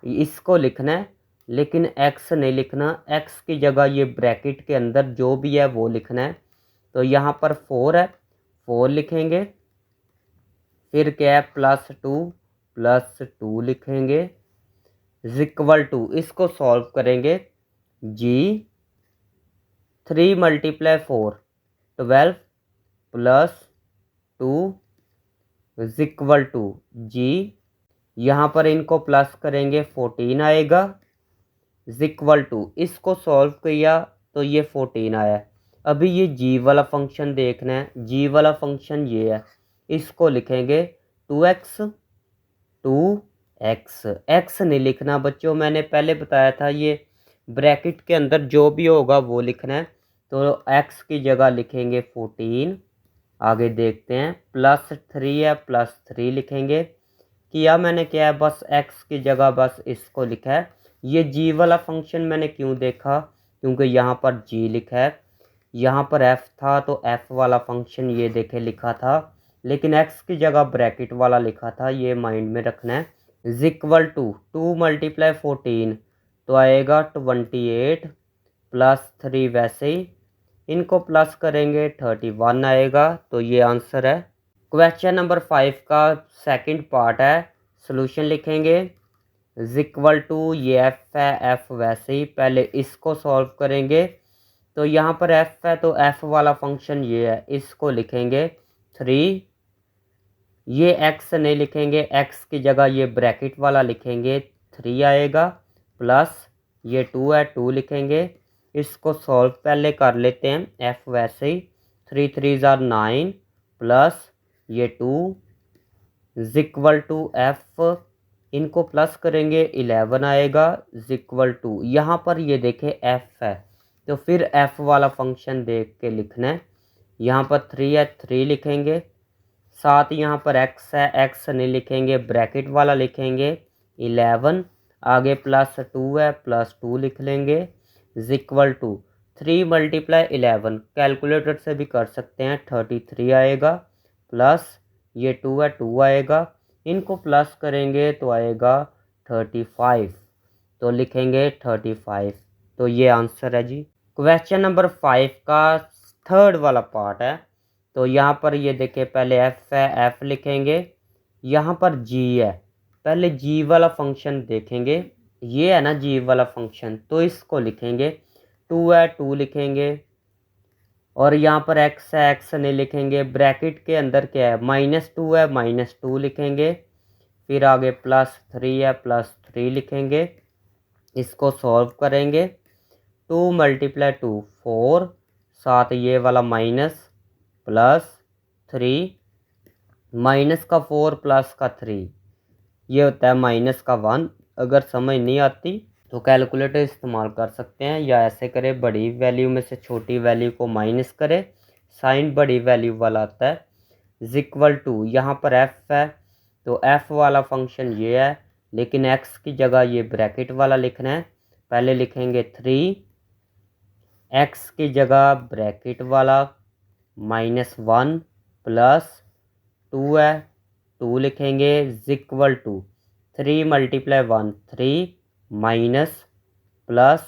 इसको लिखना है, लेकिन x नहीं लिखना। x की जगह ये ब्रैकेट के अंदर जो भी है वो लिखना है। तो यहाँ पर 4 है, 4 लिखेंगे। फिर क्या है, +2 लिखेंगे इक्वल टू, इसको सॉल्व करेंगे जी। 3 × 4 12 +2 इक्वल टू जी। यहाँ पर इनको प्लस करेंगे 14 आएगा इक्वल टू, इसको सॉल्व किया तो ये 14 आया। अभी ये जी वाला फंक्शन देखना है। जी वाला फंक्शन ये है, इसको लिखेंगे 2x 2x। x नहीं लिखना बच्चों, मैंने पहले बताया था ये ब्रैकेट के अंदर जो भी होगा वो लिखना है। तो x की जगह लिखेंगे 14। आगे देखते हैं, +3 है, +3 लिखेंगे। किया मैंने क्या है, बस x की जगह बस इसको लिखा है। ये g वाला फंक्शन मैंने क्यों देखा, क्योंकि यहाँ पर g लिखा है, यहाँ पर f था तो f वाला फंक्शन ये देखे लिखा था, लेकिन x की जगह ब्रैकेट वाला लिखा था, ये माइंड में रखना है। इक्वल टू 2 × 14 तो आएगा 28 +3 वैसे ही, इनको प्लस करेंगे 31 आएगा। तो ये आंसर है। क्वेश्चन नंबर 5 का सेकंड पार्ट है, सॉल्यूशन लिखेंगे इक्वल टू, ये f है, f वैसे ही, पहले इसको सॉल्व करेंगे। तो यहाँ पर f है तो f वाला फंक्शन ये है, इसको लिखेंगे 3। ये x नहीं लिखेंगे, x की जगह ये ब्रैकेट वाला लिखेंगे 3 आएगा, प्लस ये 2 है, 2 लिखेंगे। इसको सॉल्व पहले कर लेते हैं, f वैसे ही, 3 3 ज़ा 9 प्लस ये 2 इक्वल टू f, इनको प्लस करेंगे 11 आएगा इक्वल टू, यहाँ पर ये देखे f है तो फिर f वाला फंक्शन देख के लिखना है। यहाँ पर 3 है, 3 लिखेंगे। साथ यहाँ पर x है, x नहीं लिखेंगे, ब्रैकेट वाला लिखेंगे 11। आगे +2 है, +2 लिख लेंगे इक्वल टू 3 × 11, कैलकुलेटर से भी कर सकते हैं, 33 आएगा, प्लस ये 2 है, 2 आएगा। इनको प्लस करेंगे तो आएगा 35, तो लिखेंगे 35। तो ये आंसर है जी। क्वेश्चन नंबर 5 का थर्ड वाला पार्ट है। तो यहाँ पर ये देखिए, पहले f है, f लिखेंगे। यहाँ पर g है, पहले g वाला फंक्शन देखेंगे। ये है ना g वाला फंक्शन, तो इसको लिखेंगे 2 है, 2 लिखेंगे। और यहाँ पर x है, x नहीं लिखेंगे, ब्रैकेट के अंदर क्या है, -2 है, -2 लिखेंगे। फिर आगे +3 है, +3 लिखेंगे। इसको सॉल्व करेंगे, 2 × 2 4, साथ ये वाला माइनस, +3 माइनस का 4 प्लस का 3 ये होता है माइनस का 1। अगर समझ नहीं आती तो कैलकुलेटर इस्तेमाल कर सकते हैं, या ऐसे करें बड़ी वैल्यू में से छोटी वैल्यू को माइनस करें, साइन बड़ी वैल्यू वाला आता है। इज इक्वल टू, यहाँ पर एफ है तो एफ वाला फंक्शन ये है, लेकिन एक्स की जगह ये ब्रैकेट वाला लिखना है। पहले लिखेंगे 3, एक्स की जगह ब्रैकेट वाला -1 प्लस 2 है, 2 लिखेंगे is equal to 3 × 1 3 minus plus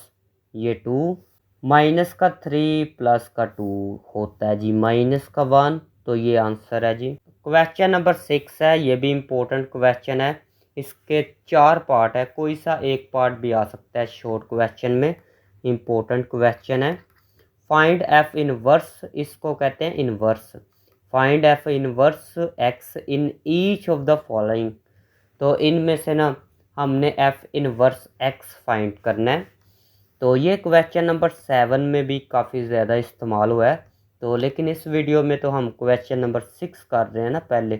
ये 2, माइनस का 3 प्लस का 2 होता है जी माइनस का 1। तो ये आंसर है जी। क्वेश्चन नंबर 6 है, ये भी इम्पोर्टेंट क्वेश्चन है। इसके 4 पार्ट है, कोई सा एक पार्ट भी आ सकता है शॉर्ट क्वेश्चन में। इम्पोर्टेंट क्वेश्चन है। फाइंड एफ इनवर्स, इसको कहते हैं inverse. Find F inverse x in each of the following. तो इनमें से ना हमने एफ इनवर्स एक्स फाइंड करना है। तो ये क्वेश्चन नंबर 7 में भी काफ़ी ज़्यादा इस्तेमाल हुआ है। तो लेकिन इस वीडियो में तो हम क्वेश्चन नंबर 6 कर रहे हैं ना पहले।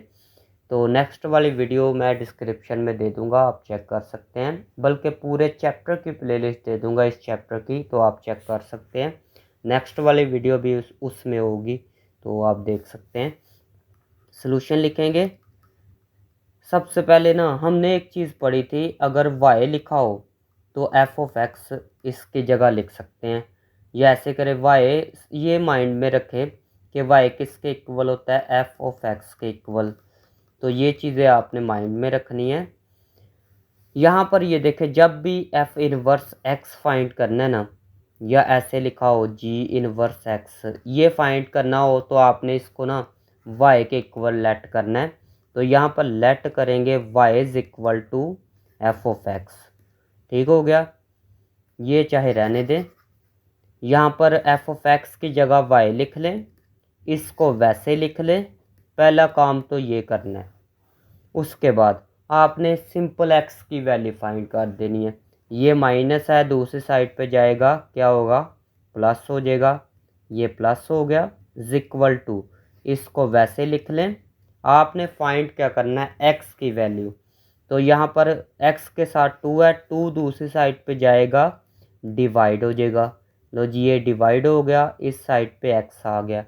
तो नेक्स्ट वाली वीडियो मैं डिस्क्रिप्शन में दे दूंगा, आप चेक कर सकते हैं। बल्कि पूरे चैप्टर की प्लेलिस्ट दे दूंगा इस चैप्टर की, तो आप चेक कर सकते हैं। नेक्स्ट वाली वीडियो भी उसमें होगी, तो आप देख सकते हैं। सॉल्यूशन लिखेंगे। सबसे पहले ना हमने एक चीज़ पढ़ी थी, अगर y लिखा हो तो एफ ऑफ एक्स इसकी जगह लिख सकते हैं। या ऐसे करें y, ये माइंड में रखें कि y किसके इक्वल होता है, एफ ऑफ एक्स के इक्वल। तो ये चीज़ें आपने माइंड में रखनी है। यहाँ पर ये देखें, जब भी एफ इनवर्स एक्स फाइंड करना है ना, या ऐसे लिखा हो जी इनवर्स एक्स, ये फाइंड करना हो तो आपने इसको ना y के इक्वल लेट करना है। तो यहाँ पर लेट करेंगे y is equal to f of x. ठीक हो गया, ये चाहे रहने दें। यहाँ पर एफ ऑफ एक्स की जगह y लिख लें, इसको वैसे लिख लें। पहला काम तो ये करना है। उसके बाद आपने सिंपल एक्स की वैल्यू फाइंड कर देनी है। ये माइनस है, दूसरी साइड पे जाएगा, क्या होगा, प्लस हो जाएगा। ये प्लस हो गया इज इक्वल टू, इसको वैसे लिख लें। आपने फाइंड क्या करना है, एक्स की वैल्यू। तो यहाँ पर एक्स के साथ 2 है, 2 दूसरी साइड पे जाएगा, डिवाइड हो जाएगा। लो जी ये डिवाइड हो गया, इस साइड पे एक्स आ गया।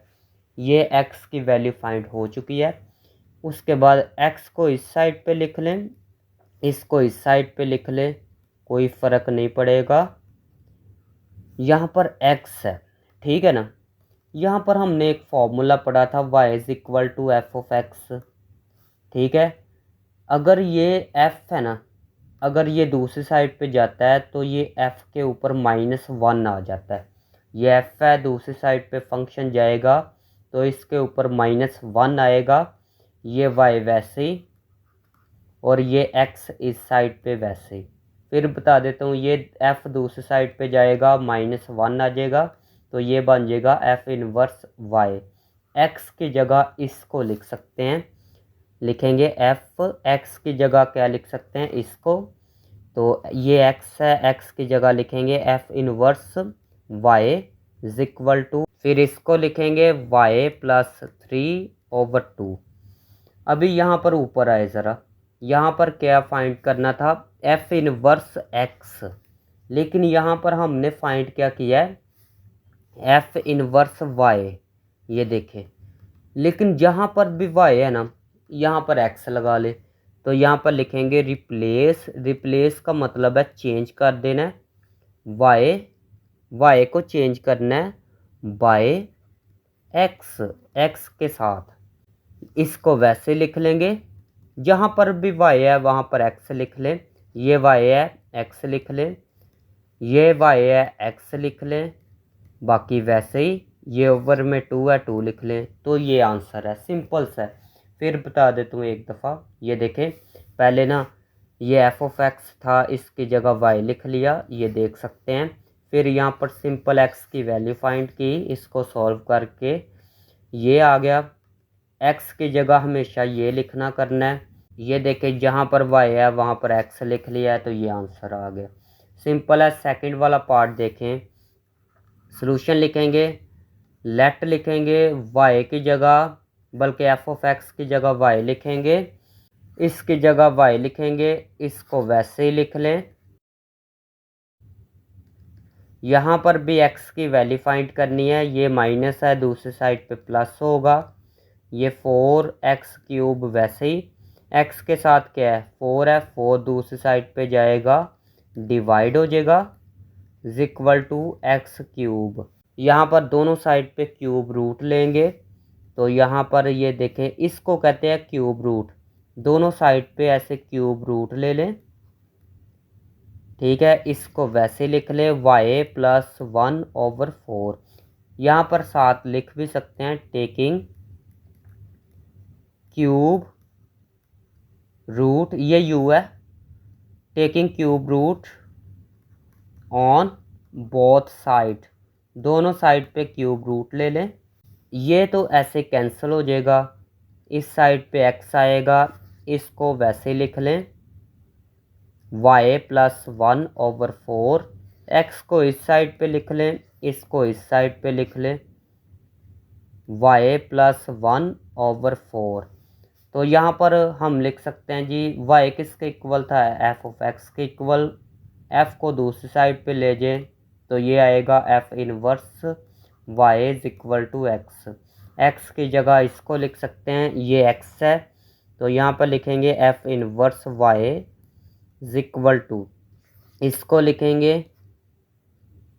ये एक्स की वैल्यू फाइंड हो चुकी है। उसके बाद x को इस साइड पे लिख लें, इसको इस साइड पे लिख लें, कोई फ़र्क नहीं पड़ेगा। यहाँ पर x है, ठीक है ना। यहाँ पर हमने एक फॉर्मूला पढ़ा था y is equal to f of x, ठीक है। अगर ये f है ना, अगर ये दूसरी साइड पे जाता है तो ये f के ऊपर -1 आ जाता है। ये f है, दूसरी साइड पे फंक्शन जाएगा तो इसके ऊपर -1 आएगा। ये y वैसे ही, और ये x इस साइड पे वैसे ही। फिर बता देता हूँ, ये f दूसरी साइड पे जाएगा, -1 आ जाएगा, तो ये बन जाएगा f इनवर्स y। x की जगह इसको लिख सकते हैं, लिखेंगे f, x की जगह क्या लिख सकते हैं, इसको। तो ये x है, x की जगह लिखेंगे f inverse y is equal to, फिर इसको लिखेंगे y प्लस 3/2। अभी यहाँ पर ऊपर आए ज़रा, यहाँ पर क्या फाइंड करना था, एफ इनवर्स एक्स। लेकिन यहाँ पर हमने फाइंड क्या किया है, एफ इनवर्स वाई। ये देखें, लेकिन जहाँ पर भी वाई है ना, यहाँ पर एक्स लगा ले। तो यहाँ पर लिखेंगे रिप्लेस, रिप्लेस का मतलब है चेंज कर देना है। वाई, वाई को चेंज करना है बाय एक्स, एक्स के साथ। इसको वैसे लिख लेंगे, जहाँ पर भी y है वहाँ पर x लिख लें। ये y है, x लिख लें। ये y है, x लिख लें। बाकी वैसे ही, ये ओवर में 2 है, 2 लिख लें। तो ये आंसर है, सिंपल सा है। फिर बता देता हूँ एक दफ़ा, ये देखें। पहले ना ये f ऑफ x था, इसकी जगह y लिख लिया, ये देख सकते हैं। फिर यहाँ पर सिंपल x की वैल्यू फाइंड की, इसको सॉल्व करके ये आ गया। x की जगह हमेशा ये लिखना करना है। ये देखें, जहाँ पर y है वहाँ पर x लिख लिया है, तो ये आंसर आ गया। सिंपल है। सेकंड वाला पार्ट देखें, सॉल्यूशन लिखेंगे, लेट लिखेंगे y की जगह बल्कि एफ ऑफ एक्स की जगह वाई लिखेंगे, इसकी जगह वाई लिखेंगे, इसको वैसे ही लिख लें। यहाँ पर भी एक्स की वैल्यू फाइंड करनी है, ये माइनस है दूसरी साइड पे प्लस होगा, ये 4x³ वैसे ही x के साथ क्या है 4 है, 4 दूसरी साइड पे जाएगा डिवाइड हो जाएगा इज इक्वल टू x³। यहाँ पर दोनों साइड पे क्यूब रूट लेंगे, तो यहाँ पर ये देखें इसको कहते हैं क्यूब रूट, दोनों साइड पे ऐसे क्यूब रूट ले लें। ठीक है, इसको वैसे लिख ले y+1/4। यहाँ पर साथ लिख भी सकते हैं टेकिंग क्यूब रूट, ये u है, taking cube root on both side, दोनों साइड पे क्यूब रूट ले लें। ये तो ऐसे कैंसिल हो जाएगा, इस साइड पे x आएगा, इसको वैसे लिख लें y+1/4। x को इस साइड पे लिख लें, इसको इस साइड पे लिख लें y+1/4। तो यहाँ पर हम लिख सकते हैं जी y किसके इक्वल था, एफ ऑफ एक्स के इक्वल। f को दूसरी साइड पे ले जाएं तो ये आएगा f inverse y is equal to x. x की जगह इसको लिख सकते हैं, ये x है तो यहाँ पर लिखेंगे f inverse y is equal to, इसको लिखेंगे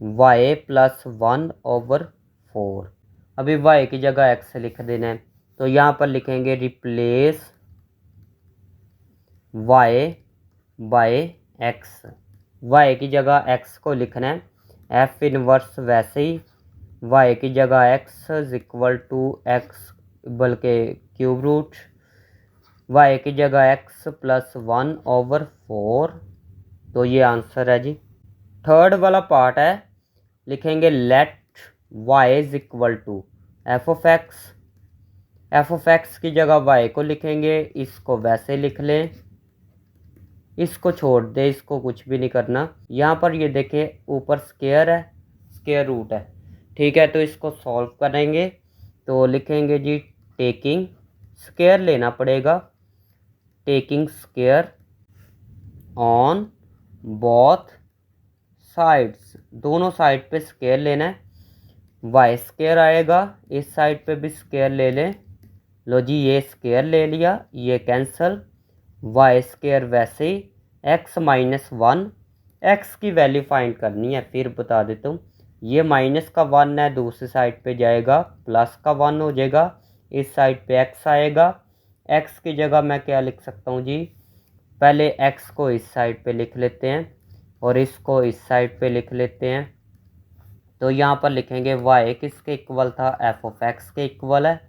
y+1/4। अभी y की जगह x लिख देना है, तो यहाँ पर लिखेंगे replace y by x। y की जगह x को लिखना है f इनवर्स वैसे ही y की जगह x is equal to x बल्कि क्यूब रूट, y की जगह x+1/4। तो ये आंसर है जी। थर्ड वाला पार्ट है, लिखेंगे let y is equal to f of x. F of x की जगह y को लिखेंगे, इसको वैसे लिख लें, इसको छोड़ दे, इसको कुछ भी नहीं करना। यहाँ पर ये देखें ऊपर स्क्वायर है, स्क्वायर रूट है। ठीक है, तो इसको सॉल्व करेंगे तो लिखेंगे जी टेकिंग स्क्वायर लेना पड़ेगा, taking square on both sides, दोनों साइड पे स्क्वायर लेना है। वाई स्क्वायर आएगा, इस साइड पे भी स्क्वायर ले लें, लो जी ये स्क्वायर ले लिया, ये कैंसल, वाई स्क्वायर वैसे ही x-1, x की वैल्यू फाइंड करनी है, फिर बता देता हूँ। ये -1 है, दूसरी साइड पे जाएगा +1 हो जाएगा, इस साइड पे x आएगा। x की जगह मैं क्या लिख सकता हूँ जी, पहले x को इस साइड पे लिख लेते हैं और इसको इस साइड पे लिख लेते हैं। तो यहाँ पर लिखेंगे y किसके इक्वल था, f ऑफ x के इक्वल है,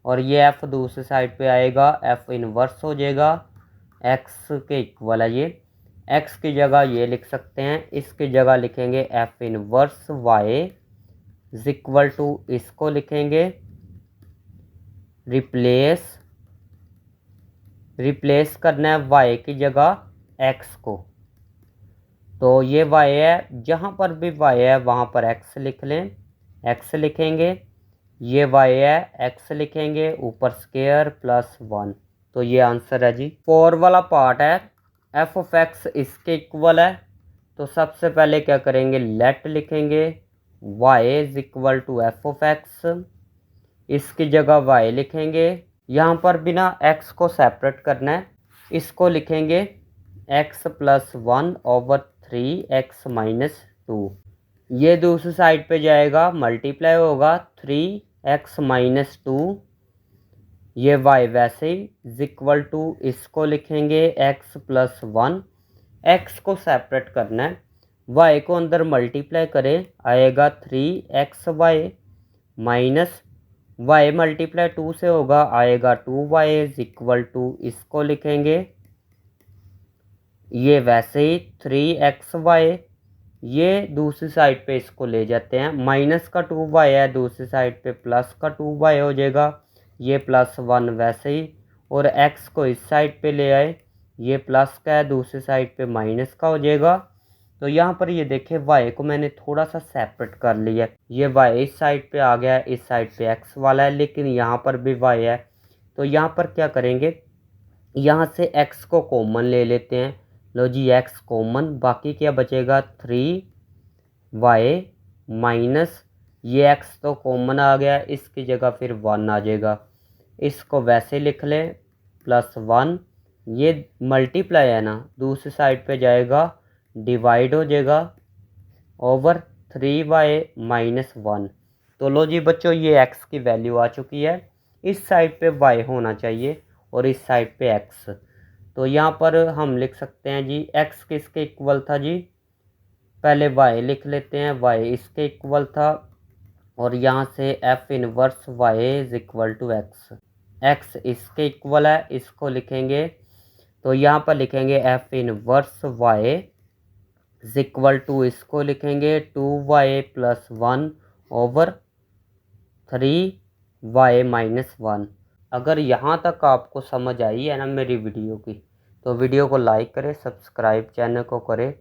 और ये f दूसरी साइड पे आएगा, f इनवर्स हो जाएगा x के इक्वल है। ये x की जगह ये लिख सकते हैं, इसकी जगह लिखेंगे f inverse y is equal to, इसको लिखेंगे रिप्लेस करना है y की जगह x को। तो ये y है, जहाँ पर भी y है वहाँ पर x लिख लें, x लिखेंगे, ये y है x लिखेंगे, ऊपर स्क्वायर +1। तो ये आंसर है जी। 4 वाला पार्ट है, f ऑफ x इसके इक्वल है, तो सबसे पहले क्या करेंगे लेट लिखेंगे y is equal to f of x, इसकी जगह y लिखेंगे, यहाँ पर बिना x को सेपरेट करना है, इसको लिखेंगे x+1/3x-2। ये दूसरी साइड पे जाएगा मल्टीप्लाई होगा 3x-2, ये y वैसे ही इज इक्वल टू, इसको लिखेंगे x+1, x को सेपरेट करना है, y को अंदर मल्टीप्लाई करें आएगा 3xy माइनस y मल्टीप्लाई 2 से होगा आएगा 2y इज इक्वल टू, इसको लिखेंगे, ये वैसे ही 3xy, ये दूसरी साइड पे इसको ले जाते हैं, माइनस का 2y है, दूसरी साइड पे प्लस का 2y हो जाएगा, ये +1 वैसे ही, और x को इस साइड पे ले आए, ये प्लस का है, दूसरी साइड पे माइनस का हो जाएगा, तो यहाँ पर ये देखें y को मैंने थोड़ा सा सेपरेट कर लिया। ये y इस साइड पे आ गया, इस साइड पे x वाला है, लेकिन यहाँ पर भी y है। तो यहाँ पर क्या करेंगे, यहाँ से x को कॉमन ले लेते हैं। लो जी x कॉमन, बाकी क्या बचेगा 3y माइनस ये x तो कॉमन आ गया, इसकी जगह फिर 1 आ जाएगा। इसको वैसे लिख लें +1, ये मल्टीप्लाई है ना, दूसरी साइड पे जाएगा डिवाइड हो जाएगा ओवर 3y माइनस 1। तो लो जी बच्चों ये x की वैल्यू आ चुकी है। इस साइड पे y होना चाहिए और इस साइड पे x। तो यहाँ पर हम लिख सकते हैं जी x किसके इक्वल था जी, पहले y लिख लेते हैं, y इसके इक्वल था, और यहाँ से f inverse y is equal to x। x इसके इक्वल है, इसको लिखेंगे, तो यहाँ पर लिखेंगे f inverse y is equal to, इसको लिखेंगे 2y plus 1 over 3y minus 1। अगर यहाँ तक आपको समझ आई है ना मेरी वीडियो की, तो वीडियो को लाइक करें, सब्सक्राइब चैनल को करें,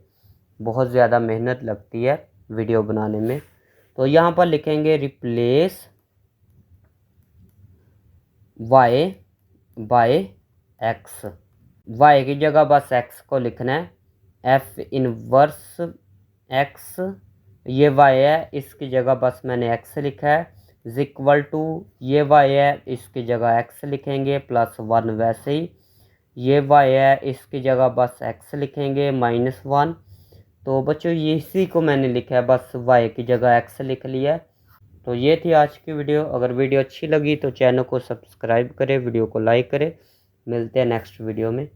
बहुत ज़्यादा मेहनत लगती है वीडियो बनाने में। तो यहाँ पर लिखेंगे replace y by x, y की जगह बस x को लिखना है, f इनवर्स x, ये y है, इसकी जगह बस मैंने x लिखा है, इज इक्वल टू ये y है, इसकी जगह x लिखेंगे +1, वैसे ही ये y है, इसकी जगह बस x लिखेंगे -1। तो बच्चों ये इसी को मैंने लिखा है, बस y की जगह x लिख लिया। तो ये थी आज की वीडियो। अगर वीडियो अच्छी लगी तो चैनल को सब्सक्राइब करें, वीडियो को लाइक करें। मिलते हैं नेक्स्ट वीडियो में।